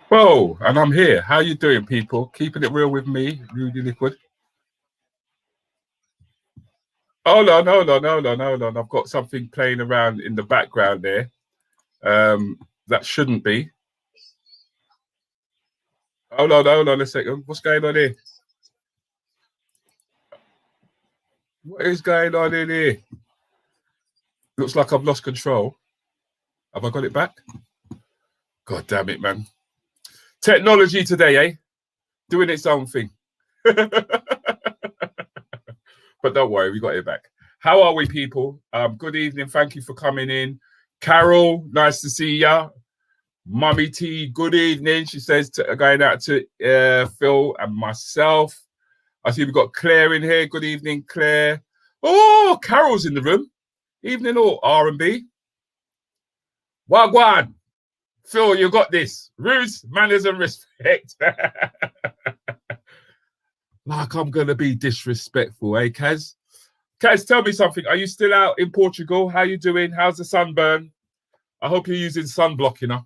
Whoa, and I'm here. How you doing, people? Keeping it real with me, Rudi Lickwood. Hold on, hold on, hold on, hold on. I've got something playing around in the background there. That shouldn't be. Hold on a second. What's going on here? What is going on in here? Looks like I've lost control. Have I got it back? God damn it, man. Technology today, eh? Doing its own thing. But don't worry, we got it back. How are we, people? Good evening. Thank you for coming in. Carol, nice to see ya. Mummy T, good evening. She says going out to Phil and myself. I see we've got Claire in here. Good evening, Claire. Oh, Carol's in the room. Evening all, R&B. Wagwan. Phil, you got this. Rules, manners and respect. Like I'm going to be disrespectful, eh, Kaz? Kaz, tell me something. Are you still out in Portugal? How you doing? How's the sunburn? I hope you're using sunblock, you know.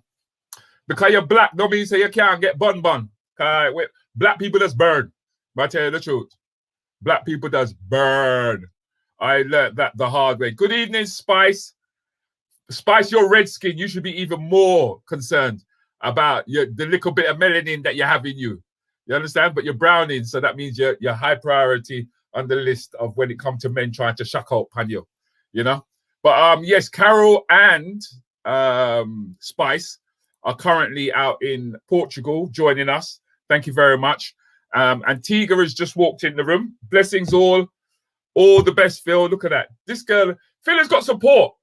Because you're black, no means you can't get bun. Black people just burn. But I tell you the truth. Black people does burn. I learned that the hard way. Good evening, Spice. Spice, you're red skin. You should be even more concerned about the little bit of melanin that you have in you. You understand? But you're browning, so that means you're high priority on the list of when it comes to men trying to shuck out pan you know? But yes, Carol and Spice are currently out in Portugal joining us. Thank you very much. And Tiga has just walked in the room. Blessings all the best, Phil. Look at that. This girl, Phil has got support.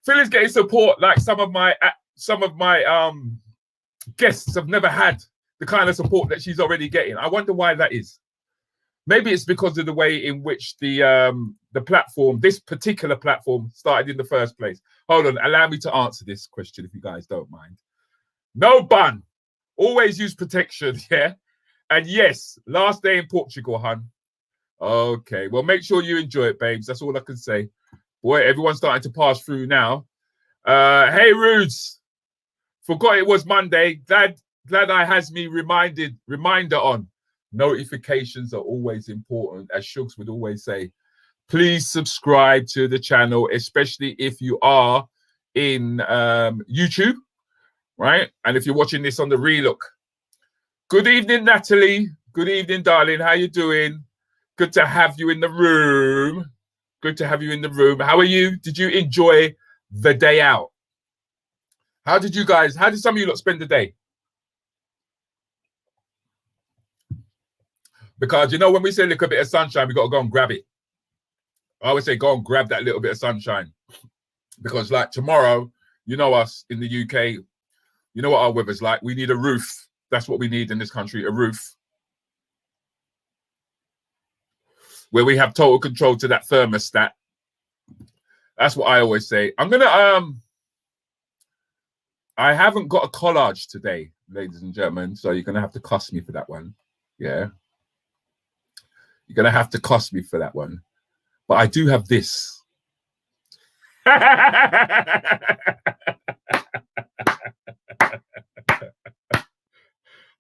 Phil is getting support like some of my guests have never had the kind of support that she's already getting. I wonder why that is. Maybe it's because of the way in which the platform, this particular platform, started in the first place. Hold on, allow me to answer this question if you guys don't mind. No bun. Always use protection, yeah? And yes, last day in Portugal, hun. Okay, well, make sure you enjoy it, babes. That's all I can say. Boy, everyone's starting to pass through now. Hey, Rudes. Forgot it was Monday. Glad I has me reminder on. Notifications are always important, as Shugs would always say. Please subscribe to the channel, especially if you are in YouTube, right? And if you're watching this on the relook. Good evening, Natalie. Good evening, darling. How you doing? Good to have you in the room. Good to have you in the room. How are you? Did you enjoy the day out? How did some of you lot spend the day? Because, you know, when we say a little bit of sunshine, we got to go and grab it. I always say go and grab that little bit of sunshine. Because, like, tomorrow, you know us in the UK, you know what our weather's like. We need a roof. That's what we need in this country, a roof. Where we have total control to that thermostat. That's what I always say. I'm going to... I haven't got a collage today, ladies and gentlemen, so you're going to have to cuss me for that one. Yeah. You're going to have to cuss me for that one. But I do have this.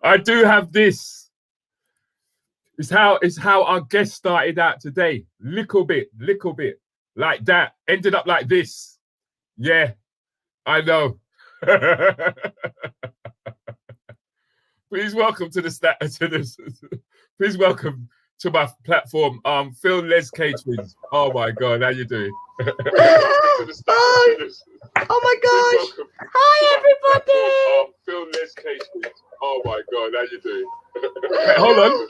I do have this. It's how our guest started out today. Little bit. Like that. Ended up like this. Yeah, I know. Please welcome to please welcome to my platform, Phyll LesTwins. Oh my God, how you doing? Oh my gosh! Hi everybody! Phyll LesTwins. Oh my God, how you doing? Wait, hold on.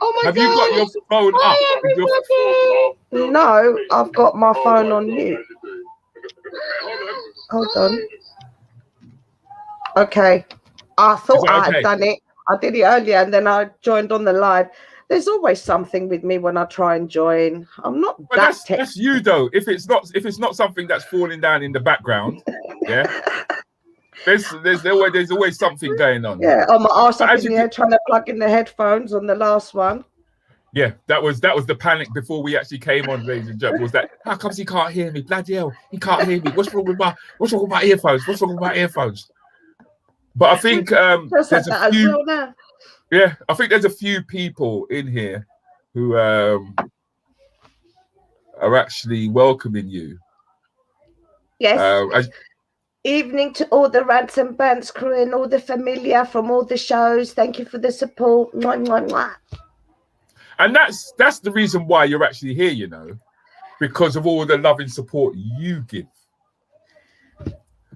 Oh my Have God. you got your phone Hi up? everybody! No, I've got my phone on mute. Hold on. Okay. I thought I had done it. I did it earlier and then I joined on the live. There's always something with me when I try and join. I'm not that's you though. If it's not something that's falling down in the background, yeah. There's always something going on. Yeah, on my arse up in the air trying to plug in the headphones on the last one. Yeah, that was the panic before we actually came on, ladies and gentlemen. Was that how comes he can't hear me? Bloody hell, he can't hear me. What's wrong with my earphones? What's wrong with my earphones? But I think there's like a few. well now. Yeah, I think there's a few people in here who are actually welcoming you. Yes. Evening to all the Rants and Bants crew and all the familiar from all the shows. Thank you for the support. Mwah, mwah, mwah. And that's the reason why you're actually here, you know, because of all the love and support you give.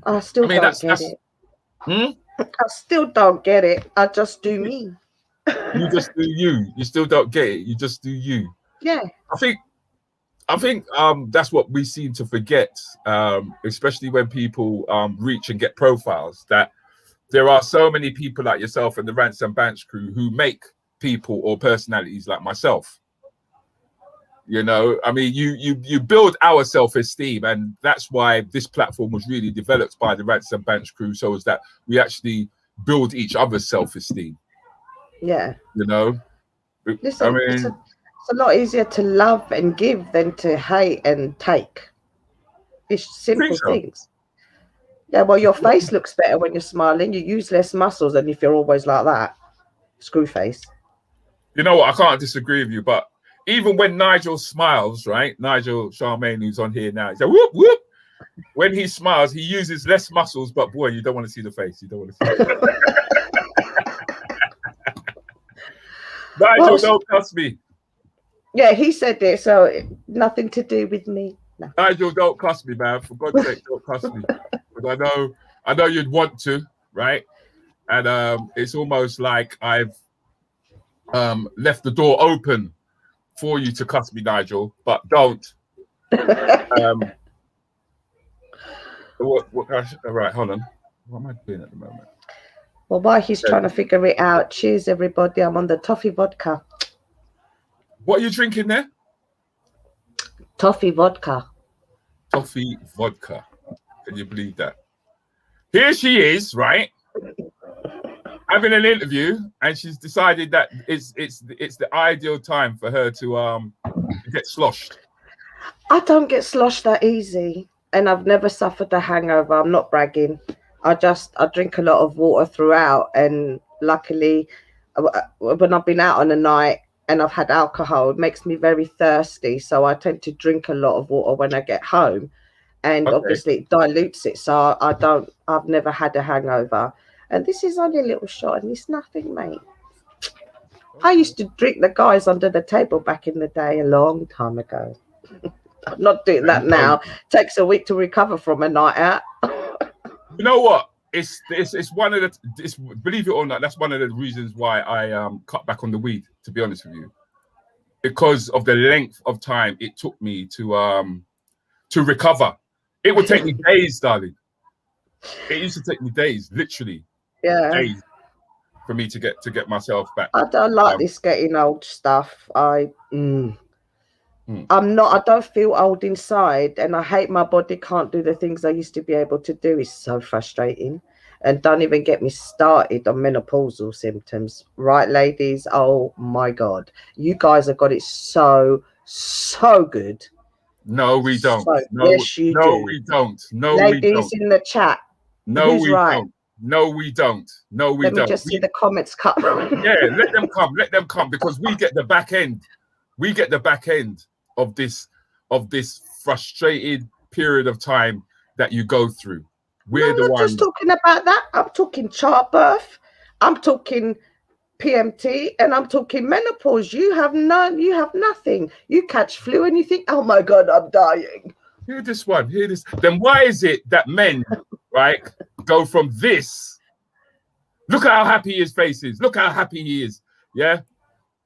I still don't get it. I still don't get it. I just do me. You just do you. You still don't get it. You just do you. Yeah. I think that's what we seem to forget, especially when people reach and get profiles, that there are so many people like yourself and the Rants and Bants crew who make people or personalities like myself. You know, I mean, you build our self-esteem, and that's why this platform was really developed by the Rants and Bants crew, so as that we actually build each other's self-esteem. Yeah. You know, listen, I mean, it's a lot easier to love and give than to hate and take. It's simple things. Yeah, well, your face looks better when you're smiling. You use less muscles than if you're always like that. Screw face. You know what? I can't disagree with you, but even when Nigel smiles, right? Nigel Charmaine, who's on here now, he's like, whoop, whoop. When he smiles, he uses less muscles, but boy, you don't want to see the face. You don't want to see it. Nigel, don't cuss me. Yeah, he said it, so nothing to do with me. No. Nigel, don't cuss me, man. For God's sake, don't cuss me. Because I know you'd want to, right? And it's almost like I've left the door open for you to cuss me, Nigel, but don't. All right, hold on. What am I doing at the moment? Well, while he's trying to figure it out, cheers, everybody. I'm on the toffee vodka. What are you drinking there? Toffee vodka. Toffee vodka. Can you believe that? Here she is, right? Having an interview, and she's decided that it's the ideal time for her to get sloshed. I don't get sloshed that easy, and I've never suffered a hangover. I'm not bragging. I drink a lot of water throughout, and luckily, when I've been out on a night and I've had alcohol, it makes me very thirsty. So I tend to drink a lot of water when I get home, and obviously it dilutes it. So I've never had a hangover. And this is only a little shot, and it's nothing, mate. I used to drink the guys under the table back in the day, a long time ago. I'm not doing that now. Takes a week to recover from a night out. You know what? It's one of the believe it or not, that's one of the reasons why I cut back on the weed, to be honest with you, because of the length of time it took me to recover. It would take me days, darling. It used to take me days, literally. Yeah. Days for me to get myself back. I don't like this getting old stuff. I'm not. I don't feel old inside, and I hate my body can't do the things I used to be able to do. It's so frustrating. And don't even get me started on menopausal symptoms, right, ladies? Oh my God, you guys have got it so good. No, we don't. So, no, yes, you do. We don't. No, ladies we don't. In the chat. No, who's we right? don't. No, we don't. No, we don't. Let me just see the comments come. Yeah, let them come. Let them come, because we get the back end. We get the back end of this frustrated period of time that you go through. We're the ones. I'm not just talking about that. I'm talking childbirth. I'm talking PMT, and I'm talking menopause. You have none. You have nothing. You catch flu and you think, "Oh my God, I'm dying." Hear this one. Hear this. Then why is it that men, right, go from this? Look at how happy his face is. Look how happy he is. Yeah.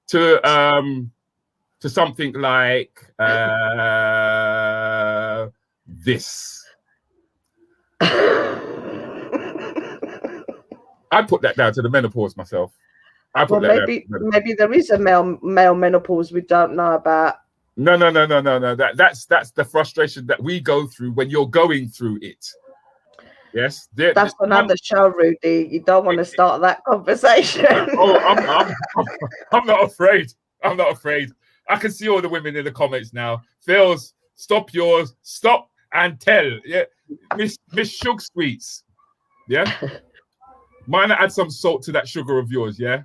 To something like this. I put that down to the menopause myself. Maybe there is a male menopause we don't know about. No. That's the frustration that we go through when you're going through it. Yes, that's another show, Rudi. You don't want to start that conversation. Oh, I'm not afraid. I'm not afraid. I can see all the women in the comments now. Phil's, stop yours. Stop and tell. Yeah, Miss Shug Sweets. Yeah. Might add some salt to that sugar of yours, yeah?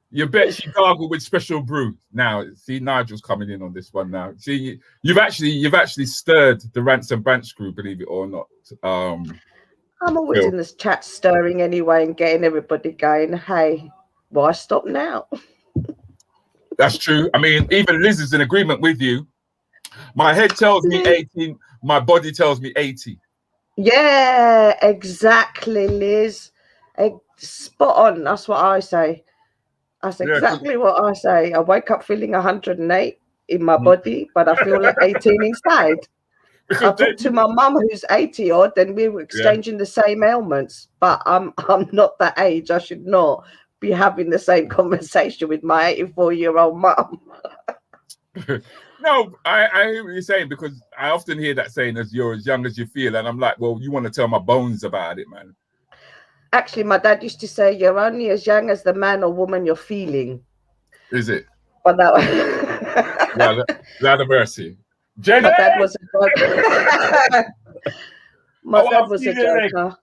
You bet she gargled with special brew. Now, see, Nigel's coming in on this one now. See, you've actually stirred the Rants and Bants crew, believe it or not. I'm always Phil. in this chat stirring anyway and getting everybody going, hey, why stop now? That's true. I mean, even Liz is in agreement with you. My head tells me 18, my body tells me 80. Yeah, exactly, Liz. Spot on. That's what I say. That's Yeah, exactly what I say. I wake up feeling 108 in my body, but I feel like 18 inside. I because talked to my mum who's 80 odd, and we were exchanging the same ailments, but I'm not that age. I should not be having the same conversation with my 84-year-old mum. No, I hear what you're saying, because I often hear that saying, as you're as young as you feel, and I'm like, well, you want to tell my bones about it, man. Actually, my dad used to say, you're only as young as the man or woman you're feeling. Is it? But that Lord of mercy. Jenny! My dad was a joker. My dad was a Leg. joker.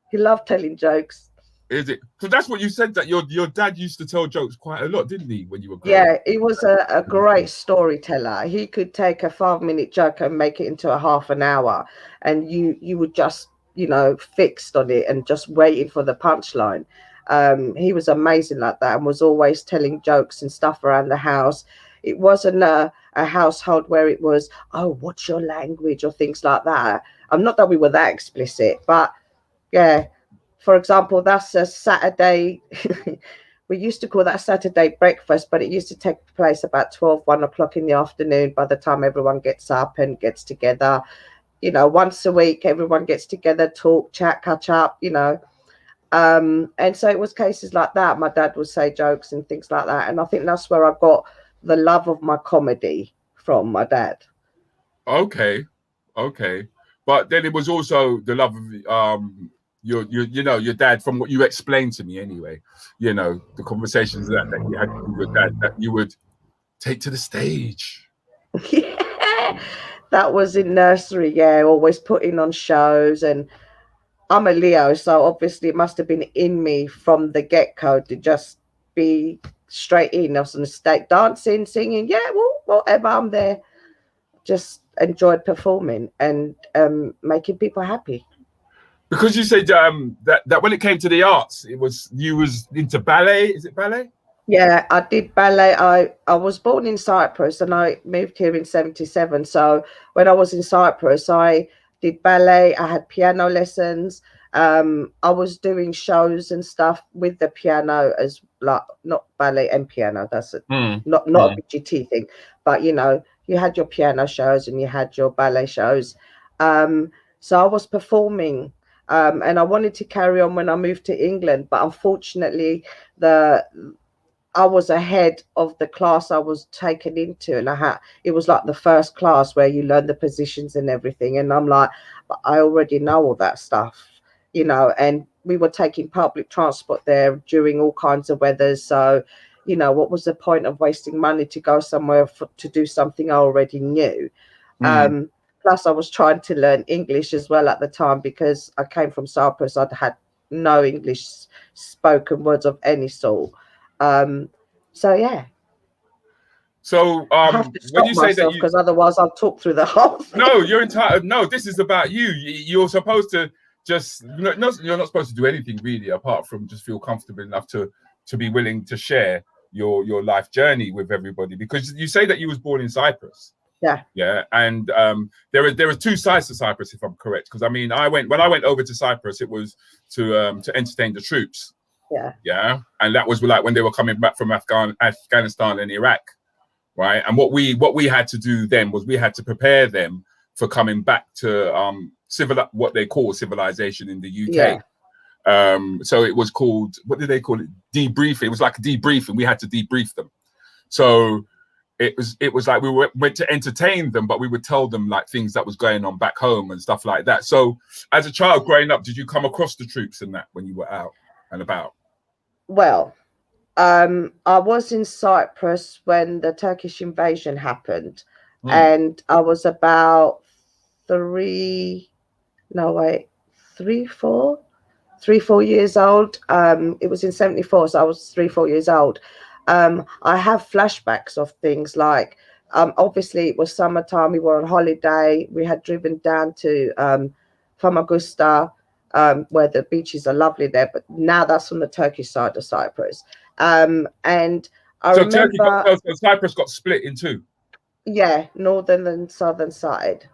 He loved telling jokes. Is it? So that's what you said, that your dad used to tell jokes quite a lot, didn't he, when you were growing Yeah, up? he was a great storyteller. He could take a 5-minute joke and make it into a half an hour, and you would just, fixed on it and just waiting for the punchline. He was amazing like that, and was always telling jokes and stuff around the house. It wasn't a household where it was, oh, what's your language, or things like that. I'm not that we were that explicit, but yeah. For example, that's a Saturday. We used to call that Saturday breakfast, but it used to take place about 1 o'clock in the afternoon. By the time everyone gets up and gets together, once a week, everyone gets together, talk, chat, catch up, and so it was cases like that. My dad would say jokes and things like that. And I think that's where I got the love of my comedy from my dad. Okay. But then it was also the love of your dad, from what you explained to me anyway. The conversations that you had with your dad that you would take to the stage. Yeah, that was in nursery. Yeah, always putting on shows, and I'm a Leo, so obviously it must have been in me from the get-go to just be straight in. I was on the stage dancing, singing. Yeah, well, whatever. I'm there. Just enjoyed performing and making people happy. Because you said that when it came to the arts, you was into ballet. Is it ballet? Yeah, I did ballet. I was born in Cyprus and I moved here in 77. So when I was in Cyprus, I did ballet. I had piano lessons. I was doing shows and stuff with the piano, as like not ballet and piano. That's it. Not a BGT thing, but you had your piano shows and you had your ballet shows. So I was performing, and I wanted to carry on when I moved to England, but unfortunately, I was ahead of the class I was taken into, and it was like the first class where you learn the positions and everything. And I'm like, but I already know all that stuff, and we were taking public transport there during all kinds of weathers. So, what was the point of wasting money to go somewhere to do something I already knew? Plus, I was trying to learn English as well at the time, because I came from Cyprus. I'd had no English spoken words of any sort. So yeah. So I have to when stop you say that myself, because otherwise I'll talk through the whole thing. No, you're entitled. No, this is about you. You're supposed to just you're not supposed to do anything really, apart from just feel comfortable enough to be willing to share your life journey with everybody, because you say that you was born in Cyprus. Yeah, and there are two sides to Cyprus, if I'm correct, because I mean when I went over to Cyprus, it was to entertain the troops. Yeah, and that was like when they were coming back from Afghanistan and Iraq, right? And what we had to do then was we had to prepare them for coming back to what they call civilization in the UK. So it was called, what did they call it? Debriefing. It was like a debriefing. We had to debrief them. So it was like we went to entertain them, but we would tell them like things that was going on back home and stuff like that. So as a child growing up, did you come across the troops and that when you were out and about? Well, I was in Cyprus when the Turkish invasion happened, and I was about 3, 4. 3-4 years old. It was in 74, so I was 3-4 years old. I have flashbacks of things like, obviously it was summertime, we were on holiday, we had driven down to Famagusta, where the beaches are lovely there, but now that's on the Turkish side of Cyprus. And I So Turkey got, remember, so Cyprus got split in two. yeah, northern and southern side.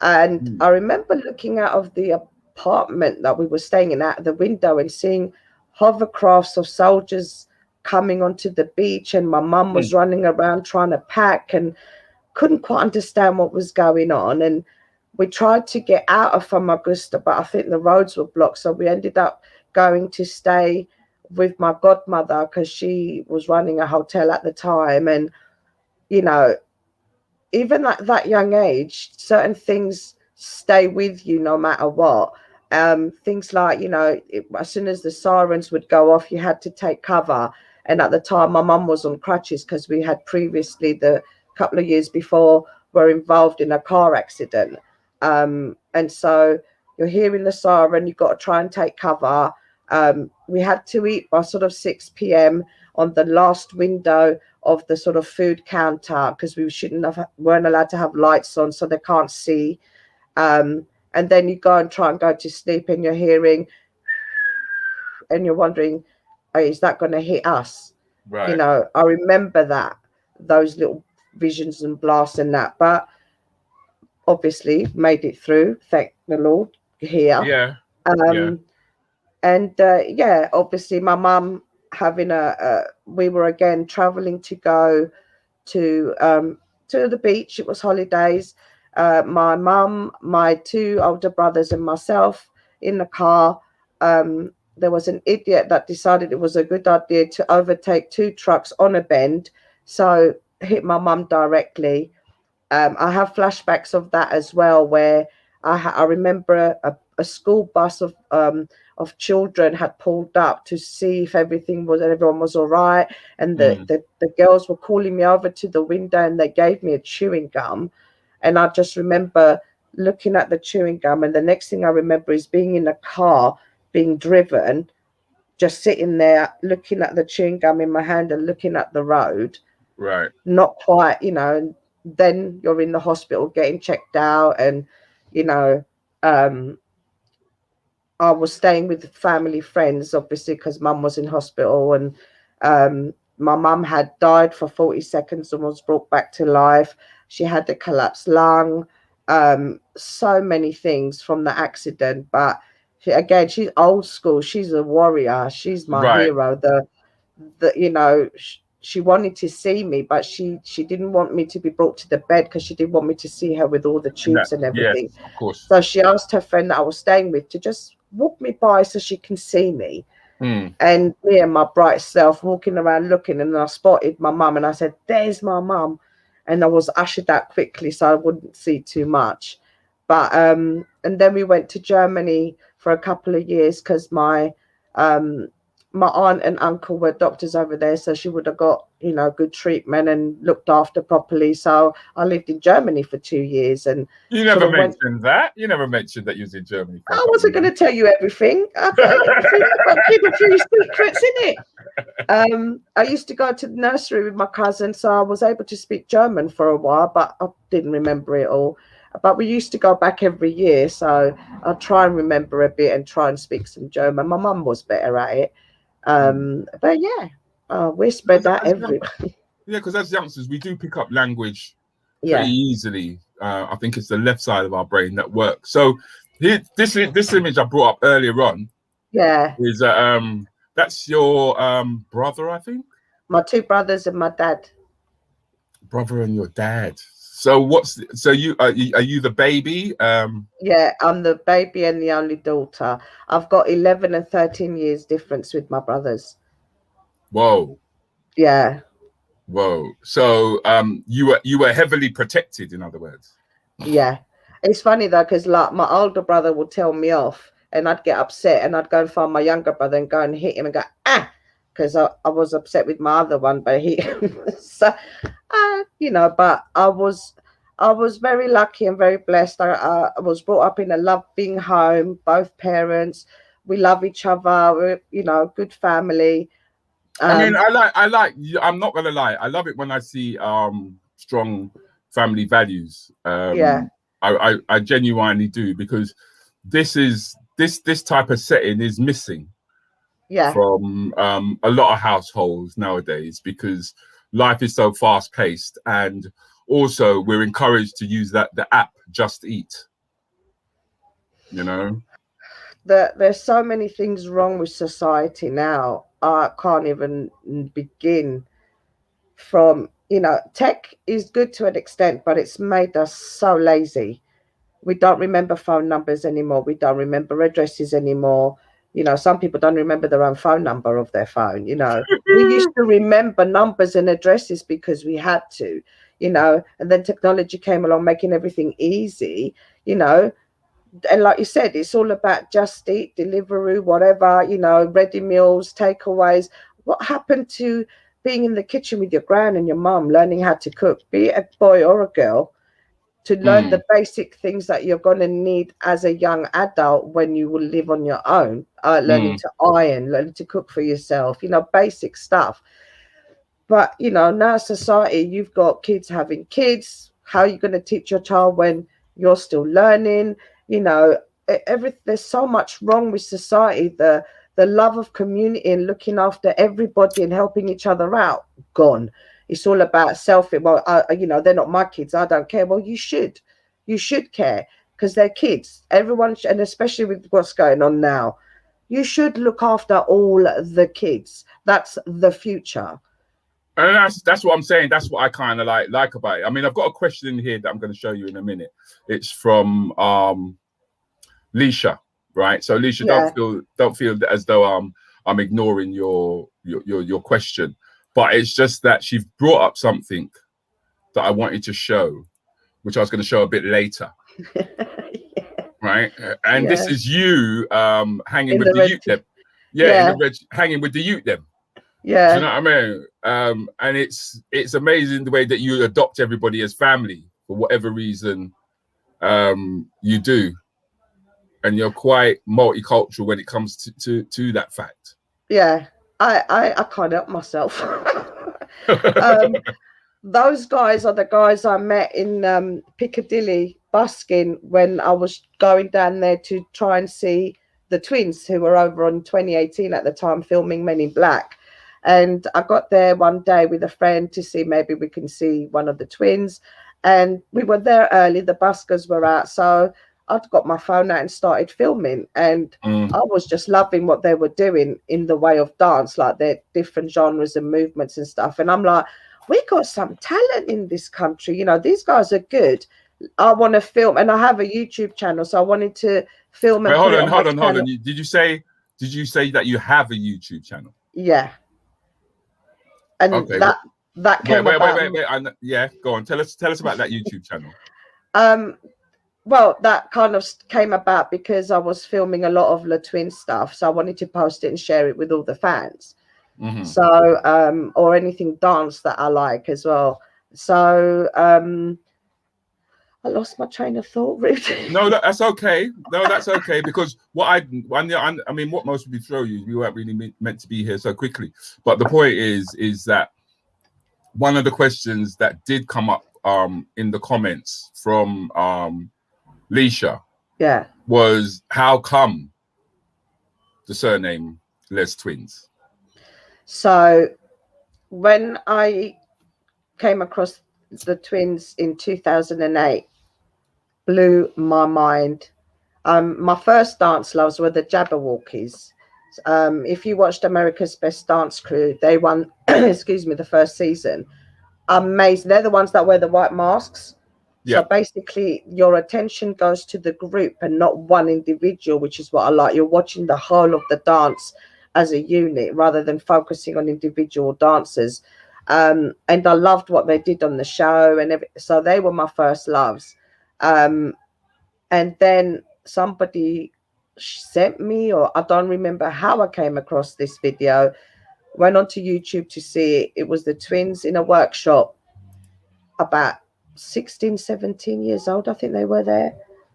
And I remember looking out of the apartment that we were staying in out of the window and seeing hovercrafts of soldiers coming onto the beach, and my mum was running around trying to pack and couldn't quite understand what was going on. And we tried to get out of Famagusta, but I think the roads were blocked, so we ended up going to stay with my godmother because she was running a hotel at the time. And you know, even at that young age, certain things stay with you no matter what. Things like, as soon as the sirens would go off, you had to take cover. And at the time, my mum was on crutches because we had previously, the couple of years before, were involved in a car accident. And so you're hearing the siren, you've got to try and take cover. We had to eat by sort of 6 p.m. on the last window of the sort of food counter because we weren't allowed to have lights on so they can't see. And then you go and try and go to sleep and you're hearing and you're wondering, oh, is that going to hit us? Right. I remember those little visions and blasts and that, but obviously made it through, thank the Lord, here. Yeah. And obviously my mum having we were again traveling to go to the beach. It was holidays. My mum, my 2 older brothers, and myself in the car. There was an idiot that decided it was a good idea to overtake 2 trucks on a bend, so hit my mum directly. I have flashbacks of that as well, where I remember a school bus of children had pulled up to see if everyone was all right, and the girls were calling me over to the window and they gave me a chewing gum, and I just remember looking at the chewing gum, and the next thing I remember is being in a car being driven, just sitting there looking at the chewing gum in my hand and looking at the road. Right. Not quite, then you're in the hospital getting checked out, and I was staying with family friends, obviously, because mum was in hospital, and my mum had died for 40 seconds and was brought back to life. She had a collapsed lung, so many things from the accident. But she's old school. She's a warrior. She's my hero. She wanted to see me, but she didn't want me to be brought to the bed because she didn't want me to see her with all the tubes and everything. Yes, of course. So she asked her friend that I was staying with to just walk me by so she can see me. And me and my bright self walking around looking, and I spotted my mum and I said, "There's my mum," and I was ushered out quickly so I wouldn't see too much. But and then we went to Germany for a couple of years because my aunt and uncle were doctors over there, so she would have got good treatment and looked after properly. So I lived in Germany for 2 years. And you never mentioned that. You never mentioned that you was in Germany. I wasn't going to tell you everything. I've got to keep a few secrets in it. I used to go to the nursery with my cousin, so I was able to speak German for a while, but I didn't remember it all. But we used to go back every year, so I'll try and remember a bit and try and speak some German. My mum was better at it. But yeah, we're spread out everywhere. Yeah, because as youngsters, we do pick up language pretty easily. I think it's the left side of our brain that works. So here, this image I brought up earlier on, is that's your brother, I think. My 2 brothers and my dad. Brother and your dad. So you are you the baby? Yeah, I'm the baby and the only daughter. I've got 11 and 13 years difference with my brothers. Whoa. Yeah. Whoa. So you were heavily protected, in other words. Yeah. It's funny though, because like my older brother would tell me off and I'd get upset and I'd go and find my younger brother and go and hit him and go, because I was upset with my other one, but so but I was very lucky and very blessed. I was brought up in a loving home, both parents. we love each other. We're, you know, good family. I mean, I like. I'm not gonna lie. I love it when I see strong family values. Yeah. I genuinely do, because this type of setting is missing from a lot of households nowadays, because life is so fast paced, and also we're encouraged to use the app Just Eat. You know, there's so many things wrong with society now. I can't even begin. From, you know, tech is good to an extent, but it's made us so lazy. We don't remember phone numbers anymore. We don't remember addresses anymore. You know, some people don't remember their own phone number of their phone. You know, we used to remember numbers and addresses because we had to, you know, and then technology came along making everything easy, you know. And like you said, it's all about Just Eat, delivery, whatever, you know, ready meals, takeaways. What happened to being in the kitchen with your gran and your mum, learning how to cook, be it a boy or a girl, to learn the basic things that you're going to need as a young adult when you will live on your own, learning to iron, learning to cook for yourself, you know, basic stuff. But, you know, now society, you've got kids having kids. How are you going to teach your child when you're still learning? You know, there's so much wrong with society. The love of community and looking after everybody and helping each other out, gone. It's all about self. Well, you know, they're not my kids. I don't care. Well, you should care, because they're kids. Everyone, and especially with what's going on now, you should look after all the kids. That's the future. and that's what I'm saying. That's what I kind of like about it. I mean, I've got a question in here that I'm going to show you in a minute. It's from Leisha, right? So Leisha, don't feel as though I'm ignoring your question, but it's just that she's brought up something that I wanted to show, which I was going to show a bit later. Right? And this is you hanging in with the youth them. In the hanging with the youth them. Yeah. Do you know what I mean? And it's amazing the way that you adopt everybody as family for whatever reason you do. And you're quite multicultural when it comes to that fact. Yeah. I can't help myself. Those guys are the guys I met in Piccadilly busking when I was going down there to try and see the twins, who were over on 2018 at the time filming Men in Black. And I got there one day with a friend to see maybe we can see one of the twins. And we were there early. The buskers were out. So I'd got my phone out and started filming. And I was just loving what they were doing in the way of dance, like their different genres and movements and stuff. And I'm like, we got some talent in this country. You know, these guys are good. I want to film, and I have a YouTube channel, so I wanted to film. And hold on. Did you say that you have a YouTube channel? Yeah. And okay, that came about. Wait. Yeah, go on. Tell us about that YouTube channel. Well, that kind of came about because I was filming a lot of LesTwins stuff, so I wanted to post it and share it with all the fans. So or anything dance that I like as well. So I lost my train of thought, Rudi. No, that's okay. No, that's okay, because I mean, what most would throw you, we weren't really meant to be here so quickly. But the point is that one of the questions that did come up in the comments from Leisha was, how come the surname LesTwins? So when I came across the twins in 2008, blew my mind. My first dance loves were the Jabberwockies. If you watched America's Best Dance Crew, they won excuse me, the first season. Amazing. They're the ones that wear the white masks. So basically your attention goes to the group and not one individual, which is what I like. You're watching the whole of the dance as a unit rather than focusing on individual dancers. And I loved what they did on the show, and so they were my first loves. And then somebody sent me, or I don't remember how I came across this video, went onto YouTube to see it. It was the twins in a workshop, about 16, 17 years old, I think they were there.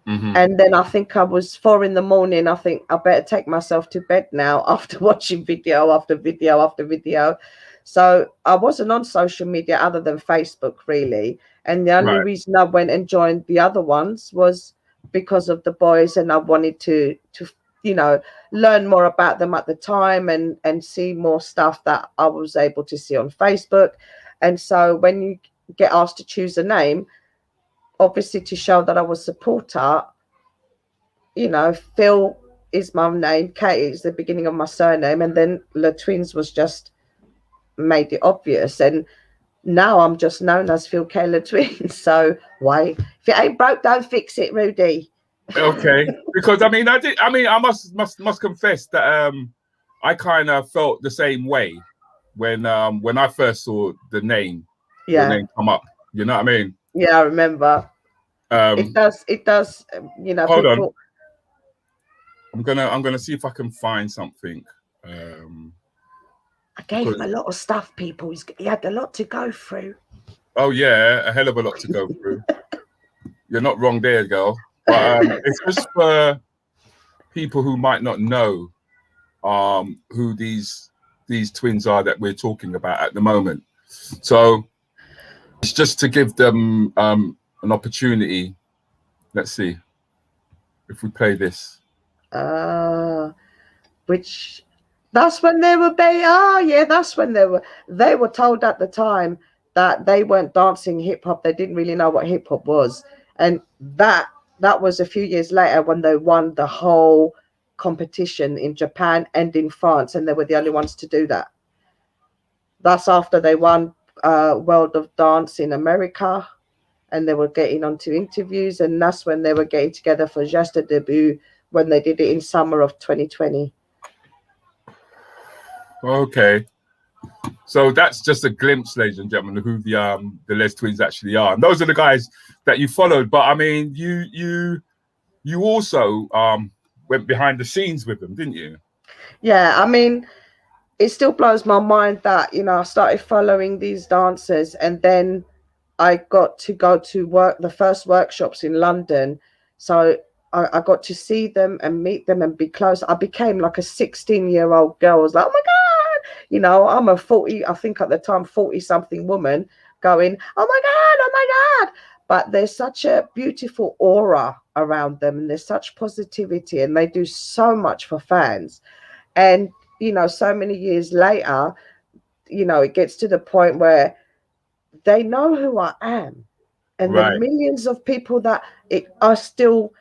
And then I think I was 4 a.m. I think I better take myself to bed now after watching video after video after video. So I wasn't on social media other than Facebook, really. And the only reason I went and joined the other ones was because of the boys, and I wanted to learn more about them at the time and see more stuff that I was able to see on Facebook. And so when you get asked to choose a name, obviously to show that I was a supporter, Phyll is my name, Kate is the beginning of my surname, and then LesTwins was just made it obvious. And now I'm just known as Phyll K LesTwins. So why? If it ain't broke, don't fix it, Rudi. Okay, because I must confess that I kind of felt the same way when I first saw your name come up. You know what I mean? Yeah, I remember. It does. Hold people... on. I'm gonna see if I can find something. I gave him a lot of stuff, people. He had a lot to go through. Oh yeah, a hell of a lot to go through. You're not wrong there, girl. But it's just for people who might not know who these twins are that we're talking about at the moment. So it's just to give them an opportunity. Let's see if we play this. Which that's when they were that's when they were told at the time that they weren't dancing hip hop. They didn't really know what hip hop was, and that was a few years later when they won the whole competition in Japan and in France, and they were the only ones to do that. That's after they won World of Dance in America, and they were getting onto interviews, and that's when they were getting together for Just a Debut, when they did it in summer of 2020. Okay, so that's just a glimpse, ladies and gentlemen, of who the LesTwins actually are, and those are the guys that you followed. But I mean, you also went behind the scenes with them, didn't you? Yeah, I mean, it still blows my mind that I started following these dancers, and then I got to go to the first workshops in London. So I got to see them and meet them and be close. I became like a 16-year-old girl. I was like, oh my God, I'm a 40, I think at the time, 40-something woman going, oh my God. But there's such a beautiful aura around them, and there's such positivity, and they do so much for fans. And, so many years later, it gets to the point where they know who I am. And the millions of people that are still,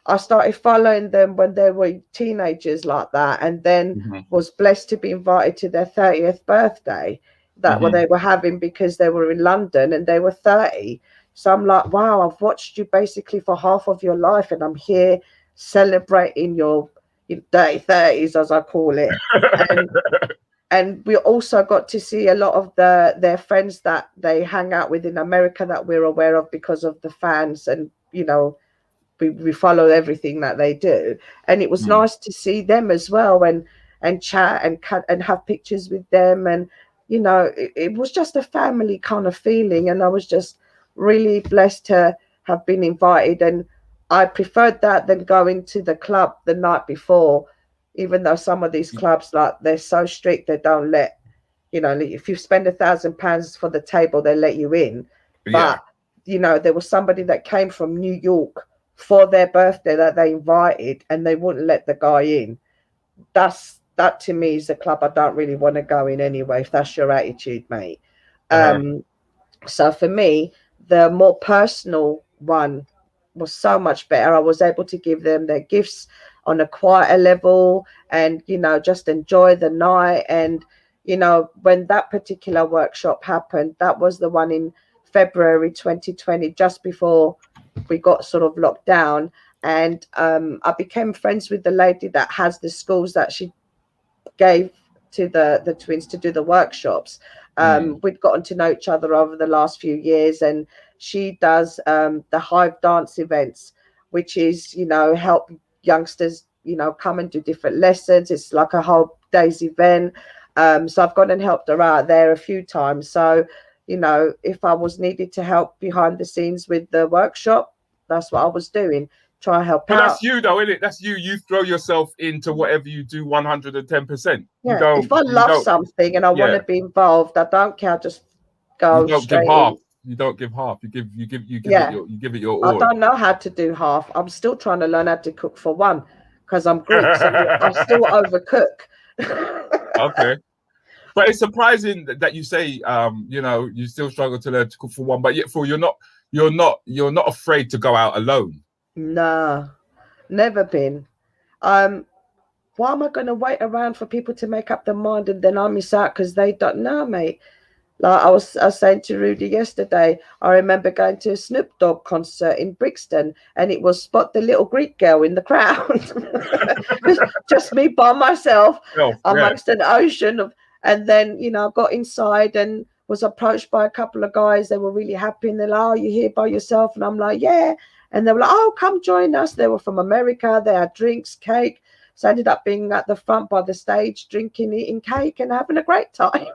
I started following them when they were teenagers like that, and then was blessed to be invited to their 30th birthday that what they were having, because they were in London and they were 30. So I'm like, wow, I've watched you basically for half of your life, and I'm here celebrating your dirty 30s, as I call it. And we also got to see a lot of their friends that they hang out with in America that we're aware of because of the fans, and we follow everything that they do. And it was nice to see them as well, and chat and have pictures with them, and it was just a family kind of feeling. And I was just really blessed to have been invited, and I preferred that than going to the club the night before. Even though some of these clubs, like, they're so strict, they don't let, if you spend £1,000 for the table, they let you in. But, there was somebody that came from New York for their birthday that they invited, and they wouldn't let the guy in. That to me is a club I don't really want to go in anyway, if that's your attitude, mate. So for me, the more personal one was so much better. I was able to give them their gifts on a quieter level, and just enjoy the night. And when that particular workshop happened, that was the one in February 2020, just before we got sort of locked down. And I became friends with the lady that has the schools that she gave to the twins to do the workshops. We'd gotten to know each other over the last few years, and she does the Hive dance events, which is help youngsters come and do different lessons. It's like a whole day's event. So I've gone and helped her out there a few times. So if I was needed to help behind the scenes with the workshop, that's what I was doing. try and help But out. that's you, though, isn't it? That's you. You throw yourself into whatever you do 110%. You Yeah, if don't. I You love don't. something and I want Yeah. to be involved, I don't care. I just You go don't give straight half. in. You don't give half. You give. Yeah, You give it your I all. don't know how to do half. I'm still trying to learn how to cook for one because I'm Greek, so I still overcook. Okay. But it's surprising that you say, you know, you still struggle to learn to cook for one, but yet for you're not afraid to go out alone. Nah, never been. Um, why am I going to wait around for people to make up their mind and then I miss out because they don't know, mate? Like I was saying to Rudi yesterday, I remember going to a Snoop Dogg concert in Brixton, and it was Spot the Little Greek Girl in the crowd. Just me by myself Yeah. amongst an ocean of, and then I got inside and was approached by a couple of guys. They were really happy, and they're like, "Oh, you're here by yourself?" And I'm like, "Yeah." And they were like, "Oh, come join us." They were from America. They had drinks, cake. So I ended up being at the front by the stage, drinking, eating cake, and having a great time.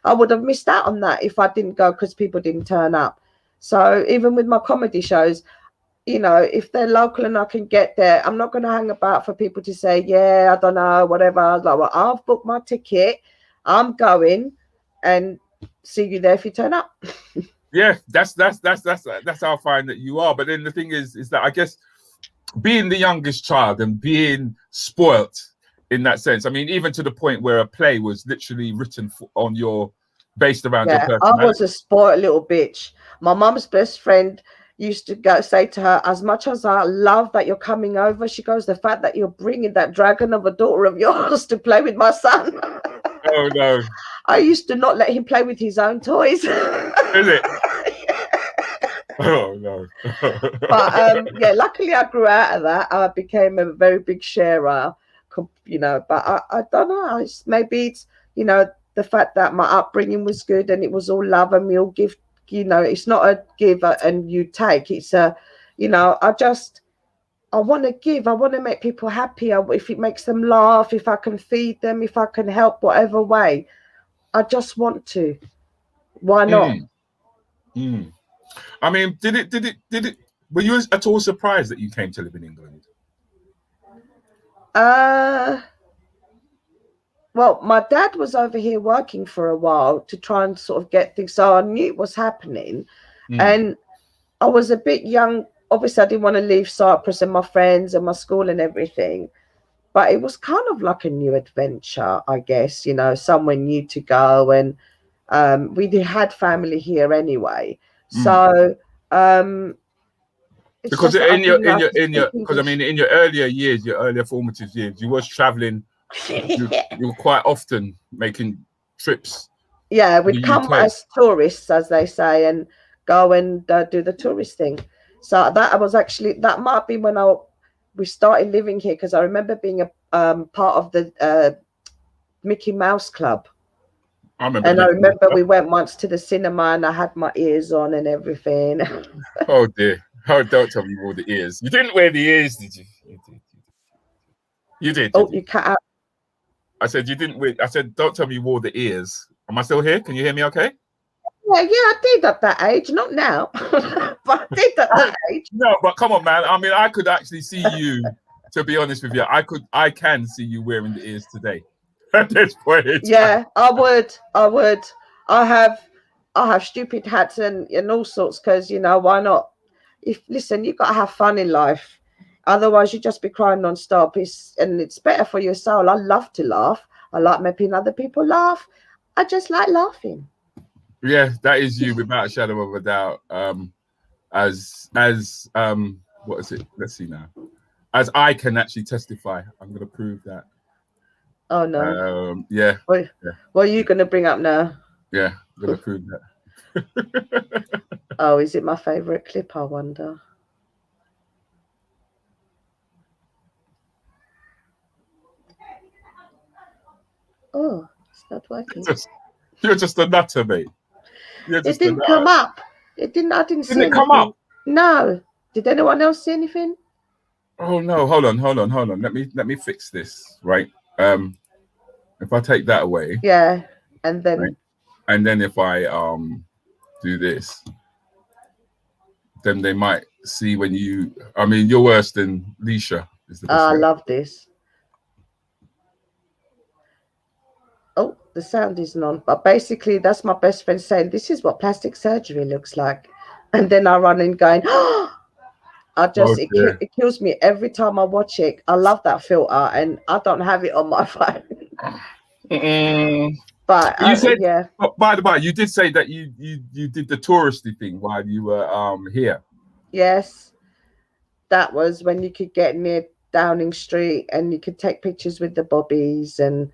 I would have missed out on that if I didn't go because people didn't turn up. So even with my comedy shows, if they're local and I can get there, I'm not going to hang about for people to say, yeah, I don't know, whatever. I was like, well, I've booked my ticket. I'm going, and see you there if you turn up. Yeah, that's how I find that you are. But then the thing is that I guess being the youngest child and being spoilt in that sense. I mean, even to the point where a play was literally written based around your Yeah, I personality. was a spoiled little bitch. My mum's best friend used to say to her, as much as I love that you're coming over, she goes, the fact that you're bringing that dragon of a daughter of yours to play with my son. Oh no. I used to not let him play with his own toys. Is it? Oh no. But yeah, luckily I grew out of that. I became a very big sharer, but I don't know. Maybe it's, the fact that my upbringing was good and it was all love and we all give, it's not a give and you take. It's I want to give. I want to make people happy. If it makes them laugh, if I can feed them, if I can help whatever way, I just want to. Why not? I mean, did it? Were you at all surprised that you came to live in England? Well, my dad was over here working for a while to try and sort of get things, so I knew it was happening. And I was a bit young. Obviously, I didn't want to leave Cyprus and my friends and my school and everything. But it was kind of like a new adventure, I guess, somewhere new to go. And we had family here anyway. So it's because just that I didn't know how to speak because I English. mean in your earlier years, your earlier formative years, you was traveling. You were quite often making trips. Yeah, to we'd the come UK. as tourists, as they say, and go and do the tourist thing. So that might be when we started living here, because I remember being a part of the Mickey Mouse Club. I remember. And I remember we went once to the cinema and I had my ears on and everything. Oh dear. Oh, don't tell me you wore the ears. You didn't wear the ears, did you? You did. Oh, you cut out. I said you didn't wear. I said, don't tell me you wore the ears. Am I still here? Can you hear me okay? Yeah, I did at that age. Not now, but I did at that age. No, but come on, man. I mean, I could actually see you. To be honest with you, I can see you wearing the ears today. At this point, yeah, I would. I have stupid hats and all sorts, because why not? Listen, you got to have fun in life, otherwise you just be crying non-stop. It's better for your soul. I love to laugh. I like making other people laugh. I just like laughing. Yeah, that is you without a shadow of a doubt. As what is it? Let's see now. As I can actually testify, I'm going to prove that. Oh no. Yeah. What are you going to bring up now? Yeah, I'm going to prove that. Oh, is it my favorite clip? I wonder. Oh, it's not working. You're just a nutter, mate. It didn't come up. I didn't see anything. Come up? No. Did anyone else see anything? Oh no! Hold on. Let me fix this. Right. If I take that away. Yeah, and then. Right? And then if I do this, then they might see when you. I mean, you're worse than Leisha. Is the best I way. love this. Oh, the sound isn't on. But basically, that's my best friend saying, "This is what plastic surgery looks like," and then I run in going, "Oh!" Oh dear. It kills me every time I watch it. I love that filter, and I don't have it on my phone. Mm-mm. But You said, yeah, by the way, you did say that you did the touristy thing while you were here. yes, that was when you could get near Downing Street and you could take pictures with the bobbies and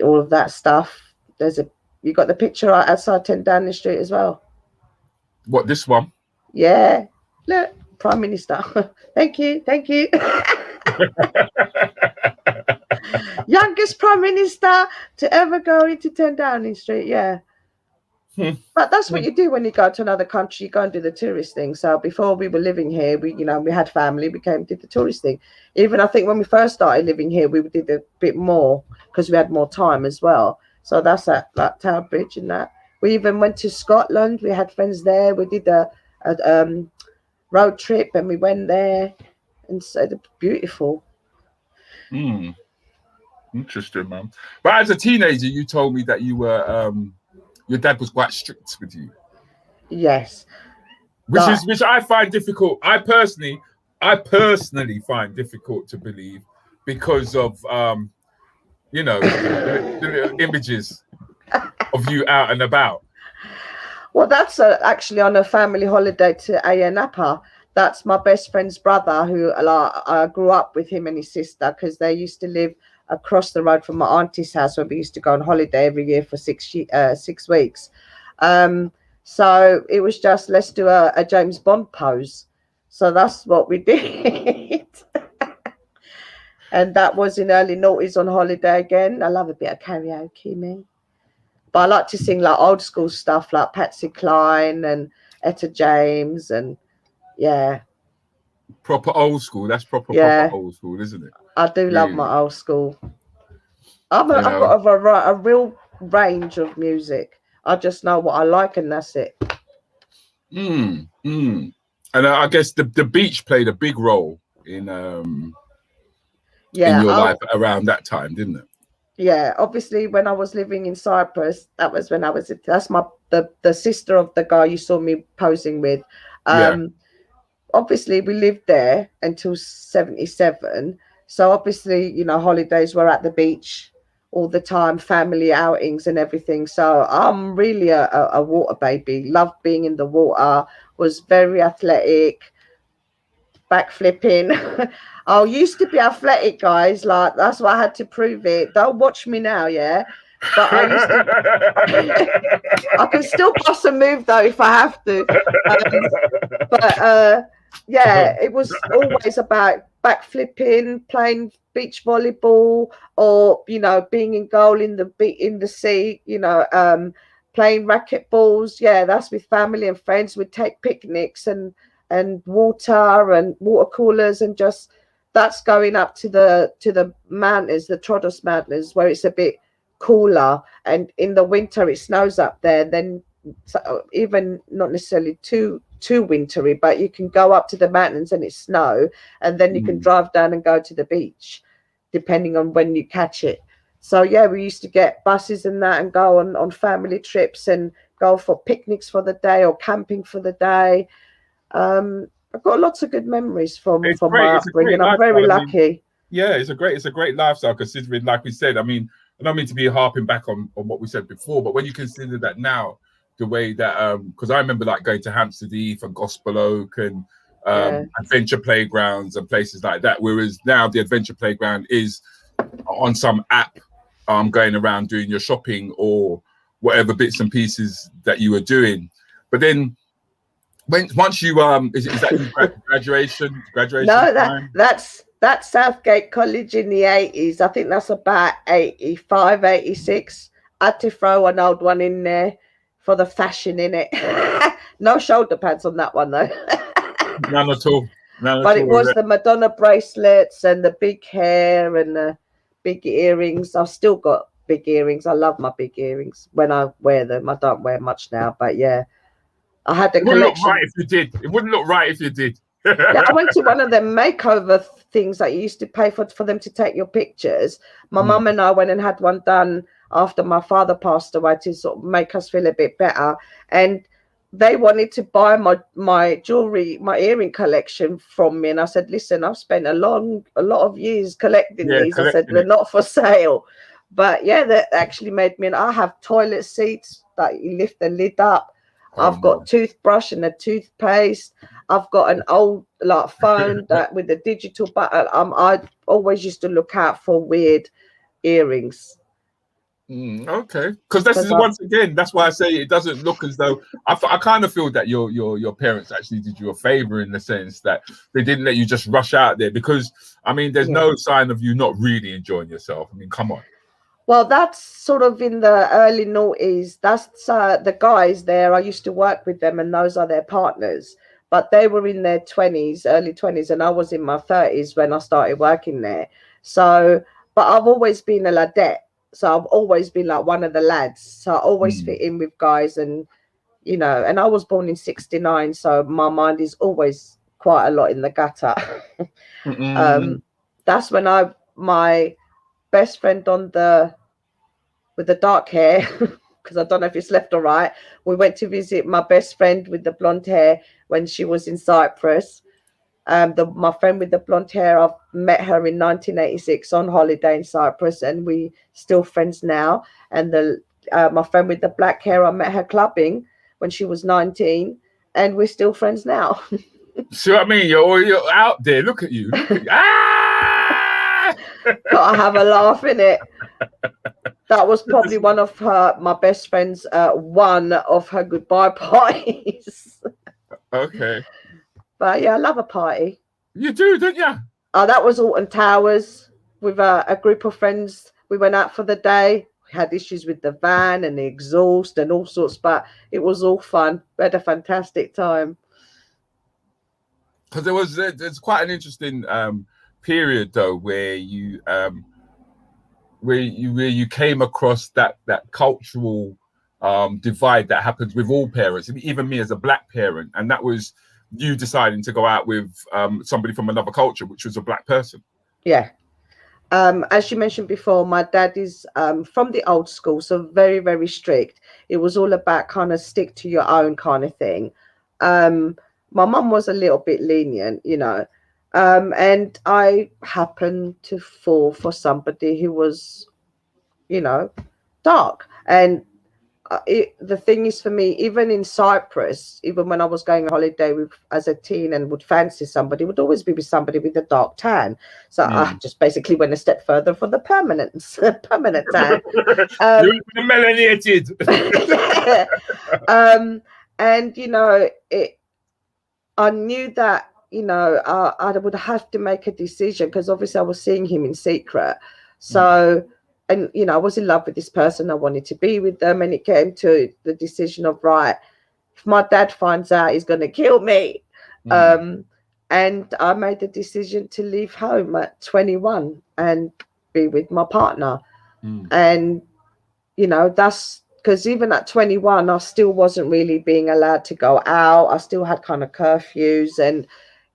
all of that stuff. You got the picture right outside 10 Downing Street as well. What, this one? Yeah, look, Prime Minister. Thank you, thank you. Youngest Prime Minister to ever go into 10 Downing Street. Yeah. But that's what you do when you go to another country. You go and do the tourist thing. So before we were living here, we had family. We did the tourist thing. Even I think when we first started living here, we did a bit more because we had more time as well. So that's at that Tower Bridge and that. We even went to Scotland. We had friends there. We did a road trip and we went there, and so it's beautiful. Interesting, man. But as a teenager, you told me that you were your dad was quite strict with you. Yes. Which I find difficult. I personally find difficult to believe because of the little images of you out and about. Well, that's actually on a family holiday to Napa. That's my best friend's brother, who I grew up with him and his sister because they used to live across the road from my auntie's house where we used to go on holiday every year for 6 weeks. So it was just, let's do a James Bond pose. So that's what we did. And that was in early noughties on holiday again. I love a bit of karaoke, me. But I like to sing like old school stuff like Patsy Cline and Etta James and yeah. Proper old school. That's proper old school, isn't it? I do love my old school. I've got a real range of music. I just know what I like and that's it. And I guess the beach played a big role in your life around that time, didn't it? Yeah, obviously when I was living in Cyprus, that was when that's the sister of the guy you saw me posing with. Obviously we lived there until 77. So obviously, holidays were at the beach all the time, family outings and everything. So I'm really a water baby. Loved being in the water, was very athletic, backflipping. I used to be athletic, guys. Like, that's why I had to prove it. Don't watch me now, yeah? But I used to. I can still pass a move, though, if I have to. Yeah, it was always about backflipping, playing beach volleyball, or being in goal in the sea. Playing racquetballs. Yeah, that's with family and friends. We'd take picnics and water and water coolers, and just that's going up to the mountains, the Troodos Mountains, where it's a bit cooler, and in the winter it snows up there. Then even not necessarily too wintry, but you can go up to the mountains and it's snow, and then you can drive down and go to the beach depending on when you catch it. So yeah, we used to get buses and that and go on family trips and go for picnics for the day or camping for the day. I've got lots of good memories from my upbringing. I'm very lucky. It's a great lifestyle, considering, like we said, I mean, I don't mean to be harping back on what we said before, but when you consider that now, the way that because I remember like going to Hampstead Heath and Gospel Oak and adventure playgrounds and places like that, whereas now the adventure playground is on some app going around doing your shopping or whatever bits and pieces that you were doing. But then once you is that graduation no, that's Southgate College in the 80s. I think that's about 85, 86. I had to throw an old one in there for the fashion in it. No shoulder pads on that one though. None at all. But it was the Madonna bracelets and the big hair and the big earrings. I've still got big earrings. I love my big earrings when I wear them. I don't wear much now, but yeah. I had a It wouldn't look collection. right if you did. It wouldn't look right if you did. Yeah, I went to one of them makeover things that you used to pay for them to take your pictures. My mum and I went and had one done after my father passed away to sort of make us feel a bit better. And they wanted to buy my jewelry, my earring collection from me. And I said, listen, I've spent a lot of years collecting Yeah, these. I said, collecting they're it. not for sale. But yeah, that actually made me, and I have toilet seats that you lift the lid up. Oh, I've got toothbrush and a toothpaste. I've got an old like phone that with the digital button. I always used to look out for weird earrings. Okay, because this Because is once again, that's why I say it doesn't look as though I kind of feel that your parents actually did you a favor in the sense that they didn't let you just rush out there, because I mean, there's no sign of you not really enjoying yourself. I mean, come on. Well, that's sort of in the early noughties. That's the guys there. I used to work with them, and those are their partners. But they were in their 20s, early 20s, and I was in my 30s when I started working there. So, but I've always been a ladette. So I've always been like one of the lads. So I always fit in with guys, and and I was born in '69, so my mind is always quite a lot in the gutter. That's when my best friend with the dark hair, because I don't know if it's left or right. We went to visit my best friend with the blonde hair when she was in Cyprus. My friend with the blonde hair, I've met her in 1986 on holiday in Cyprus, and we still friends now. And my friend with the black hair, I met her clubbing when she was 19, and we're still friends now. See what I mean? You're out there. Look at you. Look at you. Ah! Gotta have a laugh in it. That was probably one of my best friends, one of her goodbye parties. Okay. But yeah, I love a party. You do, don't you? Oh, that was Alton Towers with a group of friends. We went out for the day. We had issues with the van and the exhaust and all sorts, but it was all fun. We had a fantastic time. Because there's quite an interesting period though where you came across that cultural divide that happens with all parents, and even me as a black parent, and that was you deciding to go out with somebody from another culture, which was a black person. Yeah. As you mentioned before, my dad is from the old school, so very, very strict. It was all about kind of stick to your own kind of thing. My mum was a little bit lenient, and I happened to fall for somebody who was, dark. And the thing is, for me, even in Cyprus, even when I was going on holiday as a teen and would fancy somebody, would always be with somebody with a dark tan. So I just basically went a step further for the permanent tan. You're melanated. Yeah. And I knew that I would have to make a decision, because obviously I was seeing him in secret. So. And, I was in love with this person. I wanted to be with them. And it came to the decision of, right, if my dad finds out, he's going to kill me. And I made the decision to leave home at 21 and be with my partner. And, that's because even at 21, I still wasn't really being allowed to go out. I still had kind of curfews. And,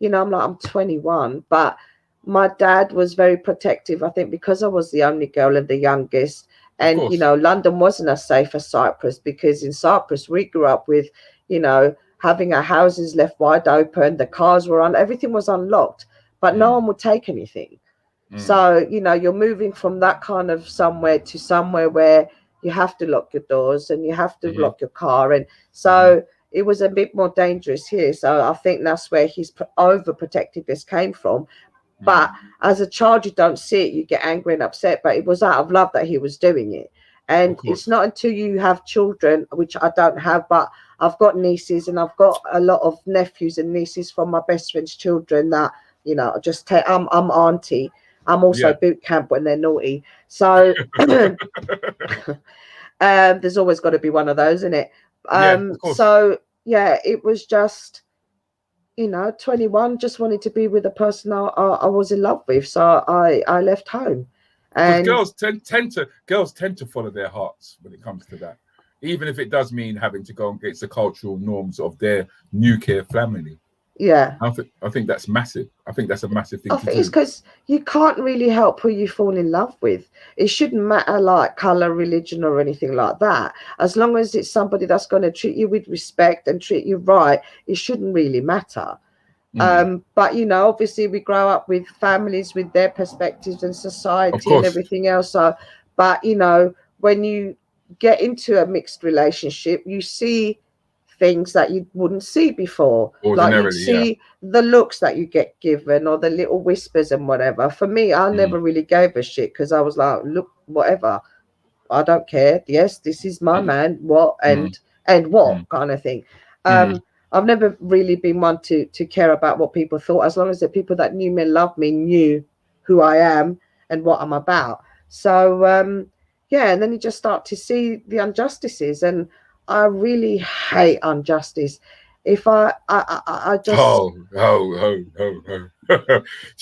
I'm like, I'm 21. But my dad was very protective, I think, because I was the only girl and the youngest. And, London wasn't as safe as Cyprus, because in Cyprus, we grew up with, having our houses left wide open, the cars were on, everything was unlocked, but no one would take anything. So, you're moving from that kind of somewhere to somewhere where you have to lock your doors and you have to lock your car. And so it was a bit more dangerous here. So I think that's where his overprotectiveness came from. But as a child, you don't see it. You get angry and upset. But it was out of love that he was doing it. And it's not until you have children, which I don't have, but I've got nieces and I've got a lot of nephews and nieces from my best friend's children that, just take. I'm auntie. I'm also boot camp when they're naughty. So there's always got to be one of those, isn't it? So, yeah, it was just... 21, just wanted to be with the person I was in love with. So I left home. And girls tend to follow their hearts when it comes to that. even if it does mean having to go against the cultural norms of their nuclear family. Yeah. I think that's massive. I think that's a massive thing I to think do. it's because you can't really help who you fall in love with. It shouldn't matter like color, religion, or anything like that. As long as it's somebody that's going to treat you with respect and treat you right, it shouldn't really matter. But you know, obviously we grow up with families with their perspectives and Of society and course. everything else. So, but you know, when you get into a mixed relationship, you see things that you wouldn't see before. Like you'd Ordinarily, yeah. see the looks that you get given or the little whispers and whatever. For me, I never really gave a shit because I was like, look, whatever. I don't care. Yes, this is my man. What and what kind of thing. I've never really been one to care about what people thought, as long as the people that knew me and loved me knew who I am and what I'm about. So yeah, and then you just start to see the injustices, and I really hate injustice. If I just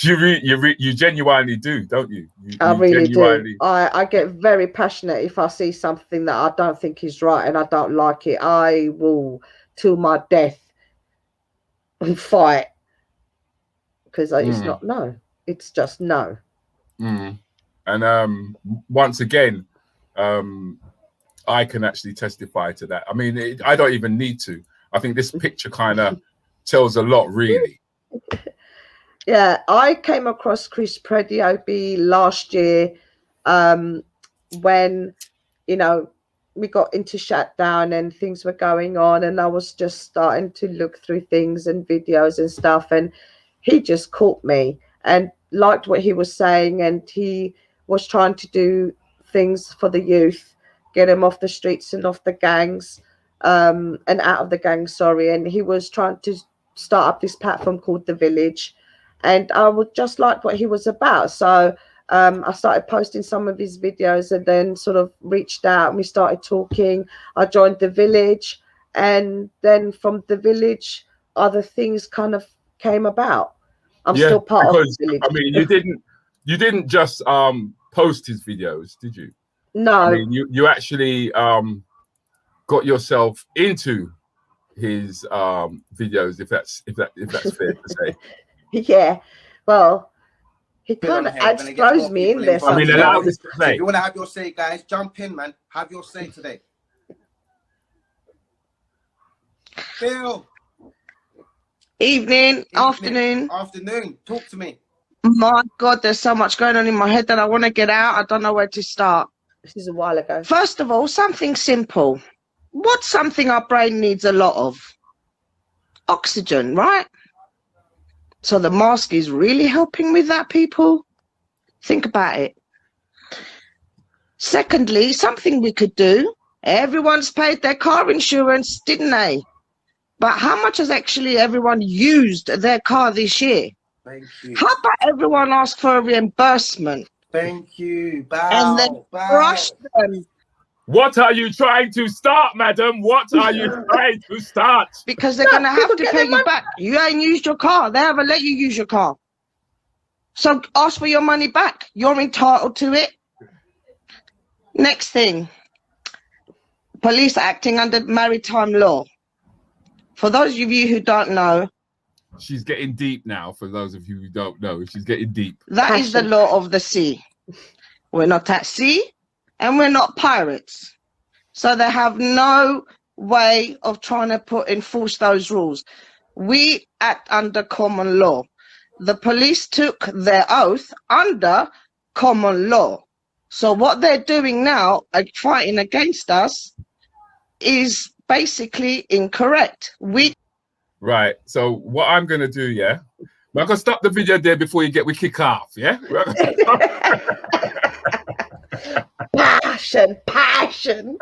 you genuinely do, don't you? I You really genuinely... do. I get very passionate if I see something that I don't think is right and I don't like it. I will till my death and fight, because it's not no. It's just no. And once again, I can actually testify to that. I mean, I don't even need to. I think this picture kind of tells a lot, really. Yeah, I came across Chris Prediobi last year when, you know, we got into shutdown and things were going on, and I was just starting to look through things and videos and stuff, and he just caught me and liked what he was saying, and he was trying to do things for the youth, get them off the streets and off the gangs, and out of the gangs, sorry, and he was trying to start up this platform called The Village, and I would just like what he was about. So I started posting some of his videos and then sort of reached out and we started talking. I joined The Village, and then from The Village, other things kind of came about. I'm still part of The Village. I mean, you didn't just post his videos, did you? No. I mean, you actually got yourself into his videos, if that's fair to say. Yeah, well, he kind of throws me in there. I mean, allow this to play. If you want to have your say, guys, jump in, man. Have your say today. Phyll. Evening, afternoon. Talk to me. My God, there's so much going on in my head that I want to get out. I don't know where to start. This is a while ago. First of all, something simple. What's something our brain needs a lot of? Oxygen, right? So the mask is really helping with that, people. Think about it. Secondly, something we could do. Everyone's paid their car insurance, didn't they? But how much has actually everyone used their car this year? Thank you. How about everyone ask for a reimbursement? Thank you. Bow, and then crush them. What are you trying to start, madam? What are you trying to start? Because they're going to have to pay you back. You ain't used your car. They haven't let you use your car. So ask for your money back. You're entitled to it. Next thing. Police acting under maritime law. For those of you who don't know. She's getting deep now, for those of you who don't know. She's getting deep. That is the law of the sea. We're not at sea. And we're not pirates. So they have no way of trying to enforce those rules. We act under common law. The police took their oath under common law. So what they're doing now, fighting against us, is basically incorrect. Right. So what I'm going to do, yeah? I'm going to stop the video there before we kick off, yeah? Passion.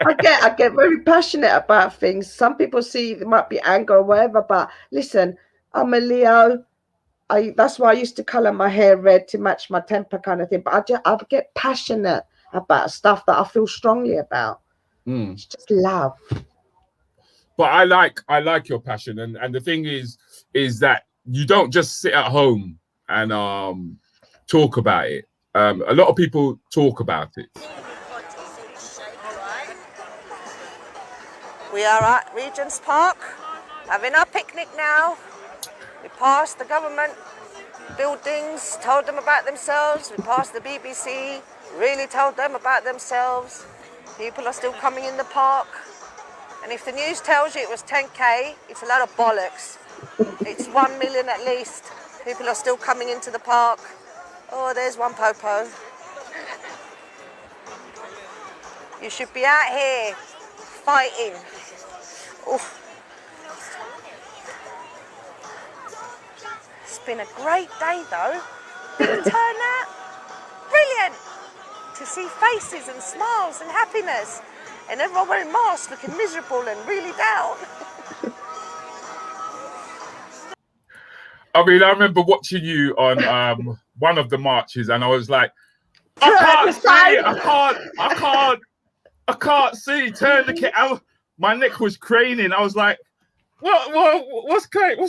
I get very passionate about things. Some people see it might be anger or whatever, but listen, I'm a Leo. That's why I used to color my hair red to match my temper, kind of thing. But I get passionate about stuff that I feel strongly about. It's just love. But I like your passion, and the thing is that you don't just sit at home and talk about it. A lot of people talk about it. We are at Regent's Park, having our picnic now. We passed the government buildings, told them about themselves. We passed the BBC, really told them about themselves. People are still coming in the park. And if the news tells you it was 10K, it's a lot of bollocks. It's 1 million at least. People are still coming into the park. Oh, there's one popo. You should be out here fighting. Oof. It's been a great day though. The turnout, brilliant. To see faces and smiles and happiness. And everyone wearing masks looking miserable and really down. I mean, I remember watching you on one of the marches, and I was like, I can't see. Turn the kit out. My neck was craning. I was like, what's going on?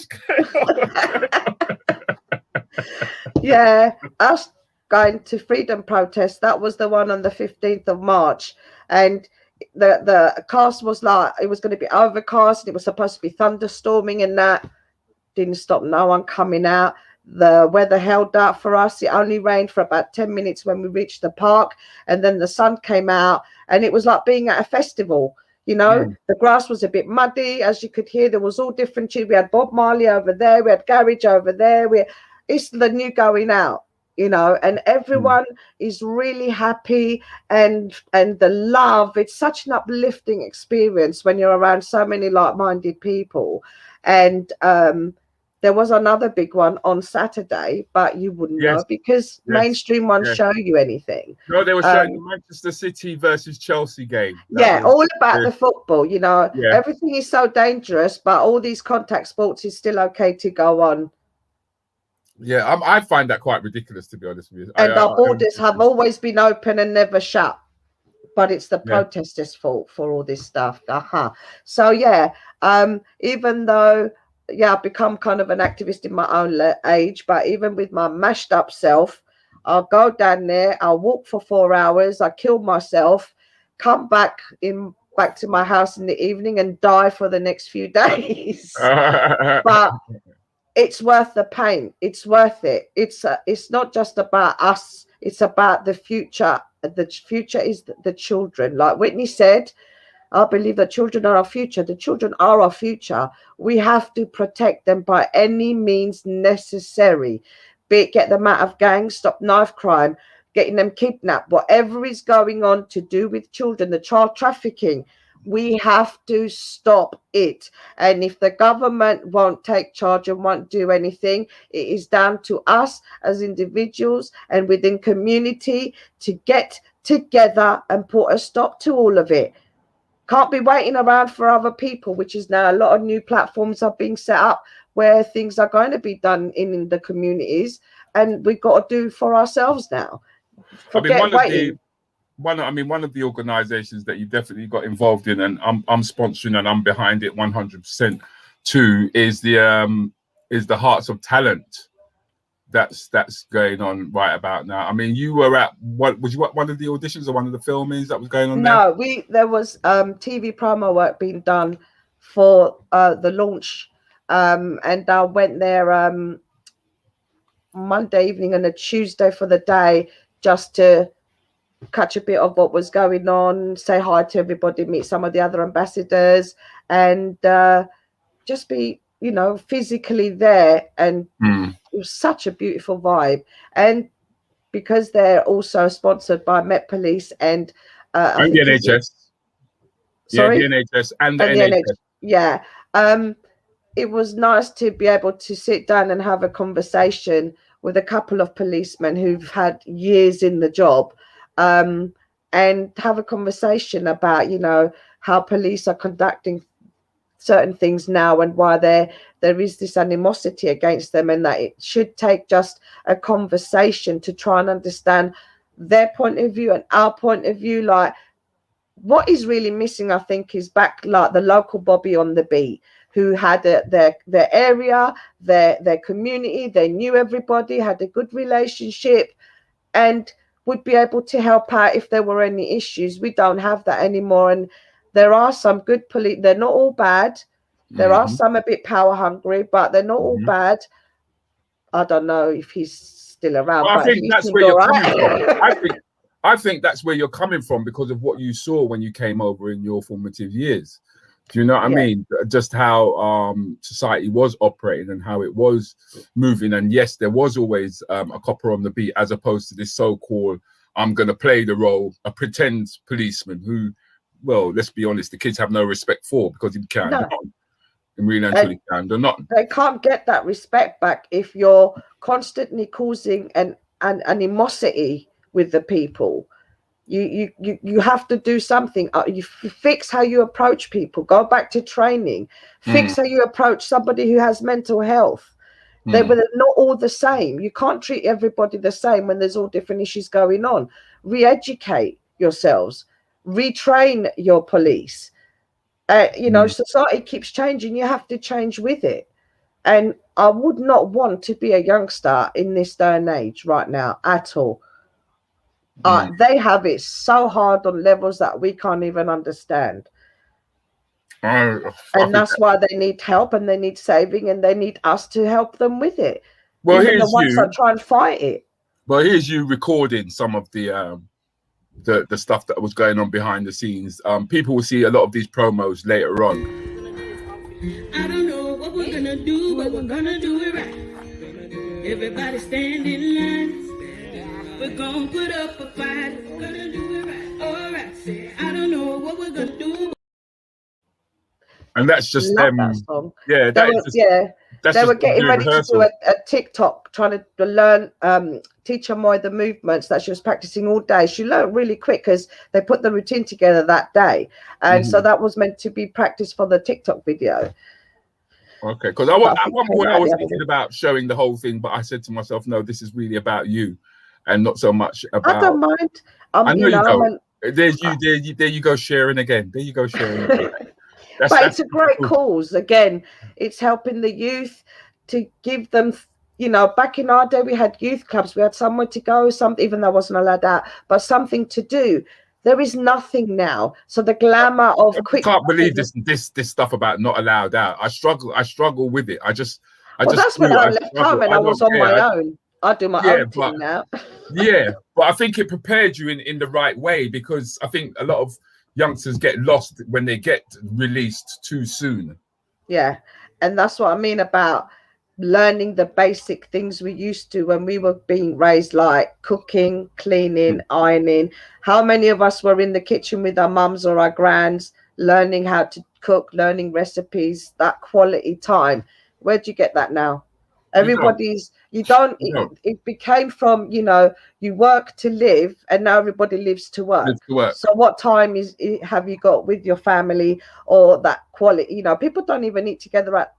Yeah, us going to freedom protest. That was the one on the 15th of March, and the cast was like it was going to be overcast. And it was supposed to be thunderstorming, and that didn't stop no one coming out. The weather held out for us. It only rained for about 10 minutes when we reached the park, and then the sun came out, and it was like being at a festival. You know, the grass was a bit muddy, as you could hear. There was all different tunes. We had Bob Marley over there. We had Garage over there. It's the new going out, you know, and everyone is really happy, and the love. It's such an uplifting experience when you're around so many like-minded people. And there was another big one on Saturday, but you wouldn't know because mainstream ones show you anything. No, they were showing the Manchester City versus Chelsea game. All about the football, you know. Everything is so dangerous, but all these contact sports is still okay to go on. Yeah, I find that quite ridiculous, to be honest with you. And our borders have always been open and never shut. But it's the protesters' fault for all this stuff. So, even though, I've become kind of an activist in my own age, but even with my mashed up self, I'll go down there, I'll walk for 4 hours, I kill myself, come back to my house in the evening and die for the next few days. But it's worth the pain. It's worth it. It's not just about us. It's about the future. The future is the children. Like Whitney said, I believe the children are our future. The children are our future. We have to protect them by any means necessary. Be it get them out of gangs, stop knife crime, getting them kidnapped, whatever is going on to do with children, the child trafficking. We have to stop it. And if the government won't take charge and won't do anything, it is down to us as individuals and within community to get together and put a stop to all of it. Can't be waiting around for other people, which is now a lot of new platforms are being set up where things are going to be done in the communities, and we've got to do for ourselves now. Forget waiting. One of the organizations that you definitely got involved in, and I'm sponsoring and I'm behind it 100% too, is the Harts of Talent that's going on right about now. I mean, you were at was you at one of the auditions or one of the filmings that was going on there? No, there was TV promo work being done for the launch, and I went there Monday evening and a Tuesday for the day just to catch a bit of what was going on, say hi to everybody, meet some of the other ambassadors, and just be, you know, physically there. And it was such a beautiful vibe. And because they're also sponsored by Met Police and the NHS. Sorry? Yeah, the NHS and the NHS. Yeah. It was nice to be able to sit down and have a conversation with a couple of policemen who've had years in the job, and have a conversation about, you know, how police are conducting certain things now and why there is this animosity against them, and that it should take just a conversation to try and understand their point of view and our point of view. Like, what is really missing, I think, is back like the local Bobby on the beat who had their area, their community, they knew everybody, had a good relationship, and would be able to help out if there were any issues. We don't have that anymore, and there are some good police. They're not all bad. There are Mhm. some a bit power hungry, but they're not all Mhm. bad. I don't know if he's still around, Well, I but think he that's seemed where all you're coming from. right. I think that's where you're coming from because of what you saw when you came over in your formative years. Do you know what I Yeah. mean? Just how society was operating and how it was moving. And yes, there was always a copper on the beat, as opposed to this so-called I'm going to play the role, a pretend policeman who, well, let's be honest, the kids have no respect for because he can No. do not. And really until he can do not. They can't get that respect back if you're constantly causing an animosity with the people. You have to do something. You fix how you approach people. Go back to training. Fix how you approach somebody who has mental health. They're not all the same. You can't treat everybody the same when there's all different issues going on. Re-educate yourselves. Retrain your police. You know, society keeps changing. You have to change with it. And I would not want to be a youngster in this day and age right now at all. They have it so hard on levels that we can't even understand. And that's why they need help and they need saving and they need us to help them with it. Well, even the here's ones you. that try and fight it. Well, here's you recording some of the stuff that was going on behind the scenes. People will see a lot of these promos later on. I don't know what we're gonna do, but we're gonna do it right. Everybody stand in line. We're gonna put up a fight. We're gonna do it right. All right. I don't know what we're gonna do. And that's just Love them. that song. Yeah, They were getting ready to do a TikTok, trying to learn, teach her more the movements that she was practicing all day. She learned really quick because they put the routine together that day. And so that was meant to be practice for the TikTok video. Okay, because at one point I was thinking about showing the whole thing, but I said to myself, no, this is really about you and not so much about... I don't mind. I know you don't. There's you, there you go sharing again. There you go sharing again. But it's a great cause. Again, it's helping the youth to give them, you know, back in our day, we had youth clubs. We had somewhere to go, even though I wasn't allowed out, but something to do. There is nothing now. So the glamour of I can't believe this stuff about not allowed out. I struggle with it. That's when I left home and I was on my own. I do my own thing now. Yeah, but I think it prepared you in the right way, because I think a lot of youngsters get lost when they get released too soon. Yeah, and that's what I mean about learning the basic things we used to when we were being raised, like cooking, cleaning, ironing. How many of us were in the kitchen with our mums or our grands, learning how to cook, learning recipes, that quality time? Where do you get that now? It became from, you know, you work to live, and now everybody lives to work. So what time have you got with your family, or that quality? You know, people don't even eat together at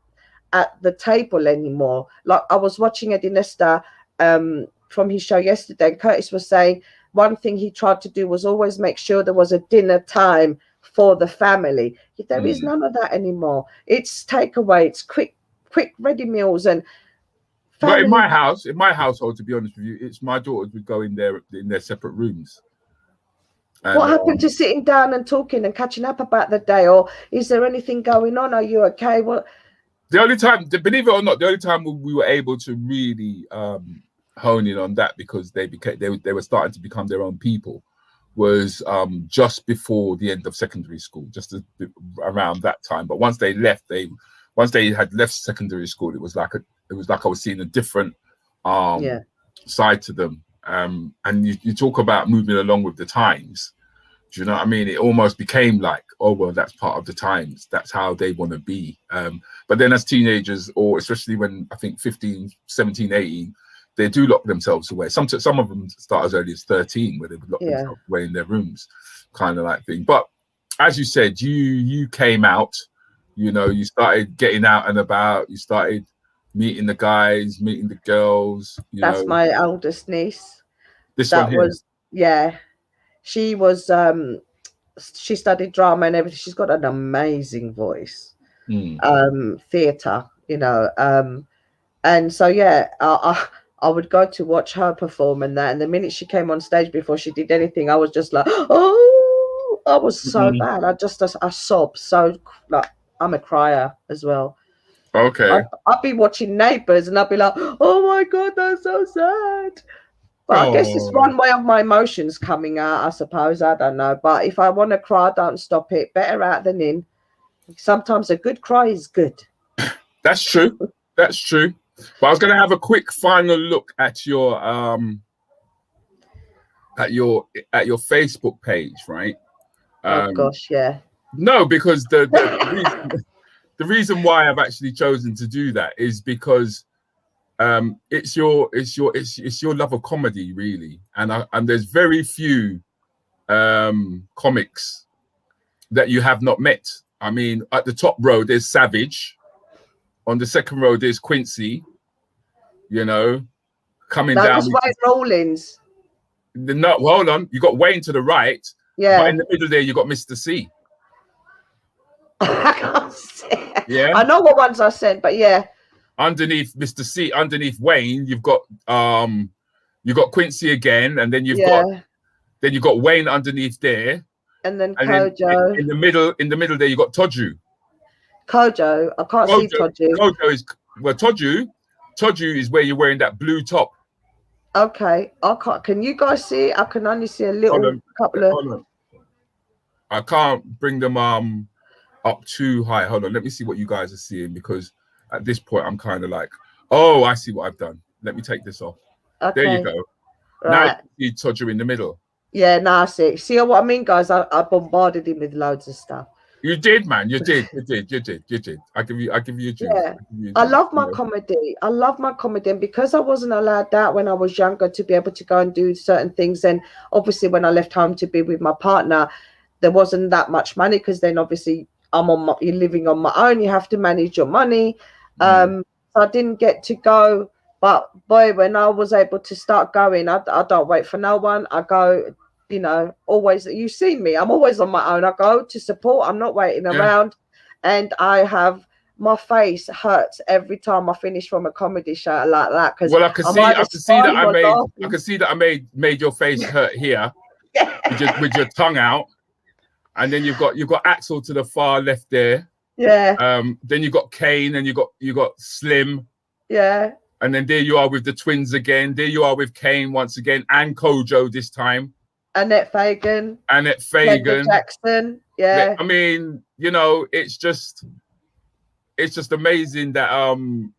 the table anymore. Like I was watching Eddie Nesta from his show yesterday, and Curtis was saying one thing he tried to do was always make sure there was a dinner time for the family. There is none of that anymore. It's takeaway, it's quick ready meals. And but in my household, to be honest with you, it's my daughters would go in their separate rooms. And, what happened to sitting down and talking and catching up about the day? Or is there anything going on? Are you okay? Well, the only time, believe it or not, the only time we were able to really hone in on that, because they were starting to become their own people, was just before the end of secondary school, around that time. But once they had left secondary school, it was like I was seeing a different side to them. And you talk about moving along with the times. Do you know what I mean? It almost became like, oh, well, that's part of the times. That's how they want to be. But then as teenagers, or especially when I think 15, 17, 18, they do lock themselves away. Some of them start as early as 13, where they would lock themselves away in their rooms, kind of like thing. But as you said, you came out, you know, you started getting out and about, you started meeting the guys, meeting the girls. That's my oldest niece. This one here. She was she studied drama and everything. She's got an amazing voice. Theatre, you know. And so I would go to watch her perform and that. And the minute she came on stage, before she did anything, I was just like, oh, I was so Mhm. bad. I sobbed. So like I'm a crier as well. Okay. I'd be watching Neighbours and I'd be like, oh my God, that's so sad. But I guess it's Oh. one way of my emotions coming out, I suppose. I don't know. But if I want to cry, don't stop it. Better out than in. Sometimes a good cry is good. That's true. That's true. But I was going to have a quick final look at your Facebook page, right? Oh gosh, yeah. No, because the reason why I've actually chosen to do that is because it's your love of comedy, really, and there's very few comics that you have not met. I mean, at the top row there's Savage, on the second row there's Quincy, you know, coming That down. was Wayne Rawlins. No, hold on, you got Wayne to the right, Yeah. but in the middle there you got Mr. C. I can't see. Yeah, I know what ones I sent, but yeah. Underneath Mr. C, underneath Wayne, you've got Quincy again, and then you've got Wayne underneath there, and then and Kojo. then in the middle there you got Toju. Kojo, I can't see Toju. Kojo is Toju is where you're wearing that blue top. Okay, I can't. Can you guys see? I can only see a little couple of. Hold on. I can't bring them up too high. Hold on, let me see what you guys are seeing, because at this point I'm kind of like, oh, I see what I've done. Let me take this off. Okay. There you go. Right. Now you see Toju in the middle. Yeah, now I see. See what I mean, guys? I bombarded him with loads of stuff. You did, man. You did. I give you a due. Yeah. I love my comedy. I love my comedy. And because I wasn't allowed that when I was younger to be able to go and do certain things, and obviously when I left home to be with my partner, there wasn't that much money, because then obviously you're living on my own. You have to manage your money. So I didn't get to go. But boy, when I was able to start going, I don't wait for no one. I go, you know, always. You've seen me. I'm always on my own. I go to support. I'm not waiting around. And I have, my face hurts every time I finish from a comedy show like that. Because I can see that I made your face hurt here with your tongue out. And then you've got Axel to the far left there. Yeah. Then you got Kane, and you got Slim. Yeah. And then there you are with the twins again. There you are with Kane once again, and Kojo this time. Annette Fagan. Jackson. Yeah. I mean, you know, it's just amazing that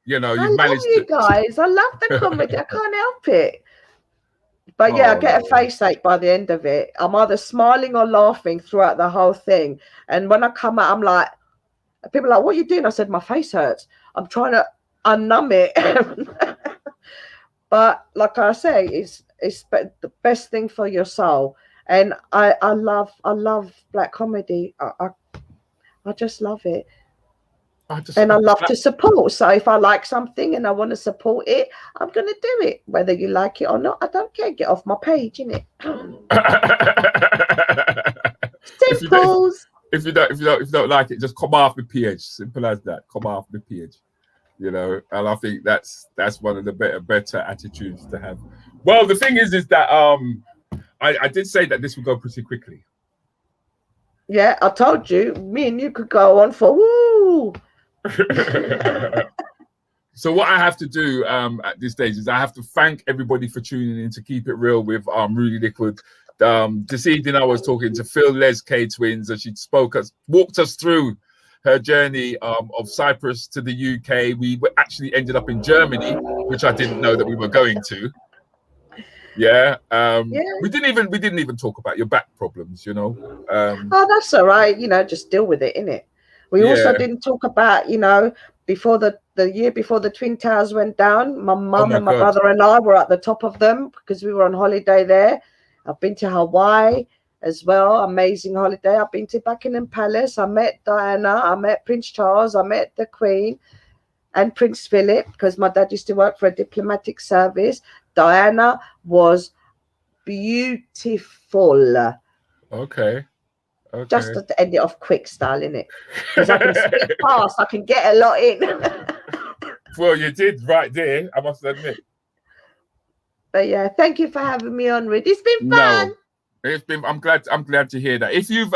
you know, you've managed to. Guys, I love the comedy. I can't help it. But yeah, I get a face ache by the end of it. I'm either smiling or laughing throughout the whole thing. And when I come out, I'm like, people are like, what are you doing? I said, my face hurts. I'm trying to unnumb it. But like I say, it's the best thing for your soul. And I love black comedy. I just love it. I love to support. So if I like something and I want to support it, I'm going to do it. Whether you like it or not, I don't care. Get off my page, innit? Simples. If you don't like it, just come off the page. Simple as that. Come off the page. You know, and I think that's one of the better attitudes to have. Well, the thing is that I did say that this would go pretty quickly. Yeah, I told you. Me and you could go on for woo. So what I have to do at this stage is I have to thank everybody for tuning in to Keep It Real with Rudi Lickwood. This evening I was talking to Phyll LesTwins, and she walked us through her journey of Cyprus to the UK. We actually ended up in Germany, which I didn't know that we were going to. Yeah. We didn't even talk about your back problems, you know. Oh, that's all right. You know, just deal with it, innit? We also didn't talk about, you know, before the year before the Twin Towers went down, my mum and my brother and I were at the top of them because we were on holiday there. I've been to Hawaii as well. Amazing holiday. I've been to Buckingham Palace. I met Diana. I met Prince Charles. I met the Queen and Prince Philip, because my dad used to work for a diplomatic service. Diana was beautiful. Okay. Just to end it off quick style, innit? Because I can speak fast. I can get a lot in. Well, you did right there, I must admit. But yeah, thank you for having me on, Rudi. It's been fun. It's been. I'm glad to hear that. If you've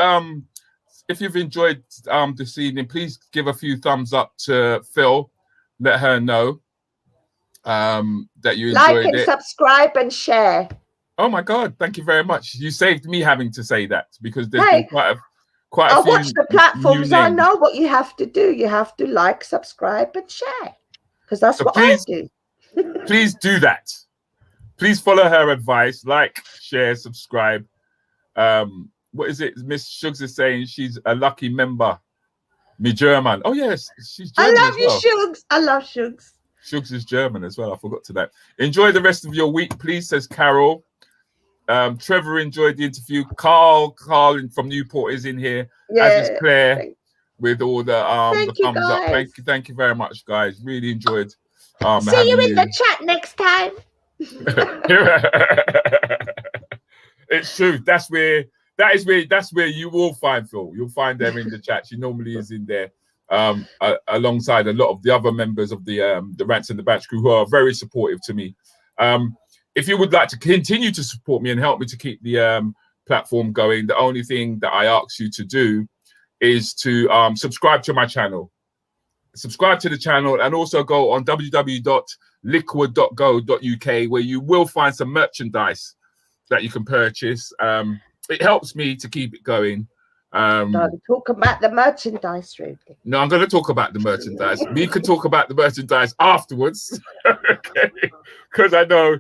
enjoyed this evening, please give a few thumbs up to Phyll. Let her know that you enjoyed and it. subscribe and share. Oh my God! Thank you very much. You saved me having to say that because there's been quite a I few. watch the platforms. I know what you have to do. You have to like, subscribe, and share, because that's what I do. Please do that. Please follow her advice. Like, share, subscribe. What is it? Miss Shugs is saying she's a lucky member. Me German. Oh yes, she's German. I love you, Shugs. I love Shugs. Shugs is German as well. I forgot to that. Enjoy the rest of your week, please, says Carol. Trevor enjoyed the interview. Carl from Newport is in here, as is Claire, with all the thumbs up. Thank you very much, guys. Really enjoyed. See you in the chat next time. It's true. That's where you will find Phyll. You'll find them in the chat. She normally is in there, alongside a lot of the other members of the Rants and the Batch crew who are very supportive to me. If you would like to continue to support me and help me to keep the platform going, the only thing that I ask you to do is to subscribe to my channel. Subscribe to the channel and also go on www.liquid.go.uk where you will find some merchandise that you can purchase. It helps me to keep it going. Don't talk about the merchandise, Rudi. No, I'm going to talk about the merchandise. We could talk about the merchandise afterwards, okay? Because I know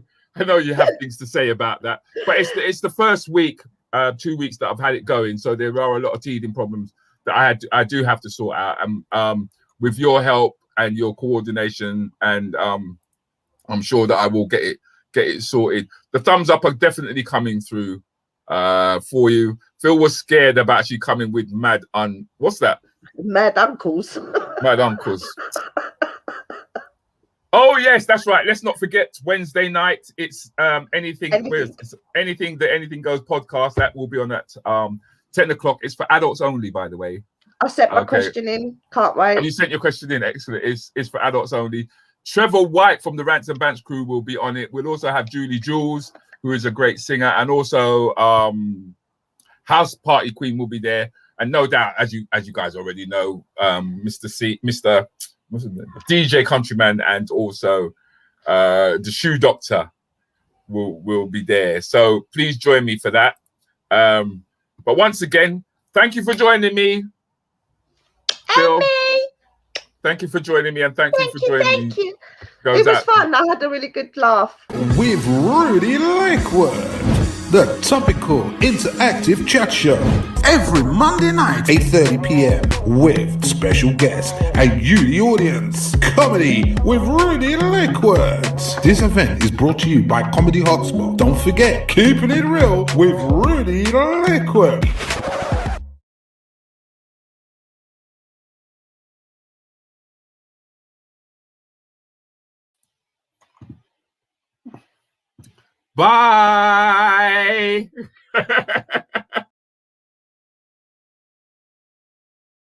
you have things to say about that. But it's the first week, 2 weeks that I've had it going, so there are a lot of teething problems that I do have to sort out. And with your help and your coordination, and I'm sure that I will get it sorted. The thumbs up are definitely coming through for you. Phyll was scared about actually coming with what's that? Mad uncles. Mad uncles. Oh yes, that's right. Let's not forget Wednesday night. It's anything goes podcast. That will be on at 10 o'clock. It's for adults only, by the way. I sent my question in. Can't wait. And you sent your question in. Excellent. It's for adults only. Trevor White from the Rants and Bants crew will be on it. We'll also have Julie Jules, who is a great singer, and also House Party Queen will be there. And no doubt, as you guys already know, Mr. DJ Countryman and also the Shoe Doctor will be there. So please join me for that. But once again, thank you for joining me. Phyll, thank you for joining me, and thank you for joining me. Thank you. It was fun. I had a really good laugh. With Rudi Lickwood, the topical interactive chat show, every Monday night, 8:30 p.m. with special guests and you, the audience. Comedy with Rudi Lickwood. This event is brought to you by Comedy Hotspot. Don't forget, keeping it real with Rudi Lickwood. Bye.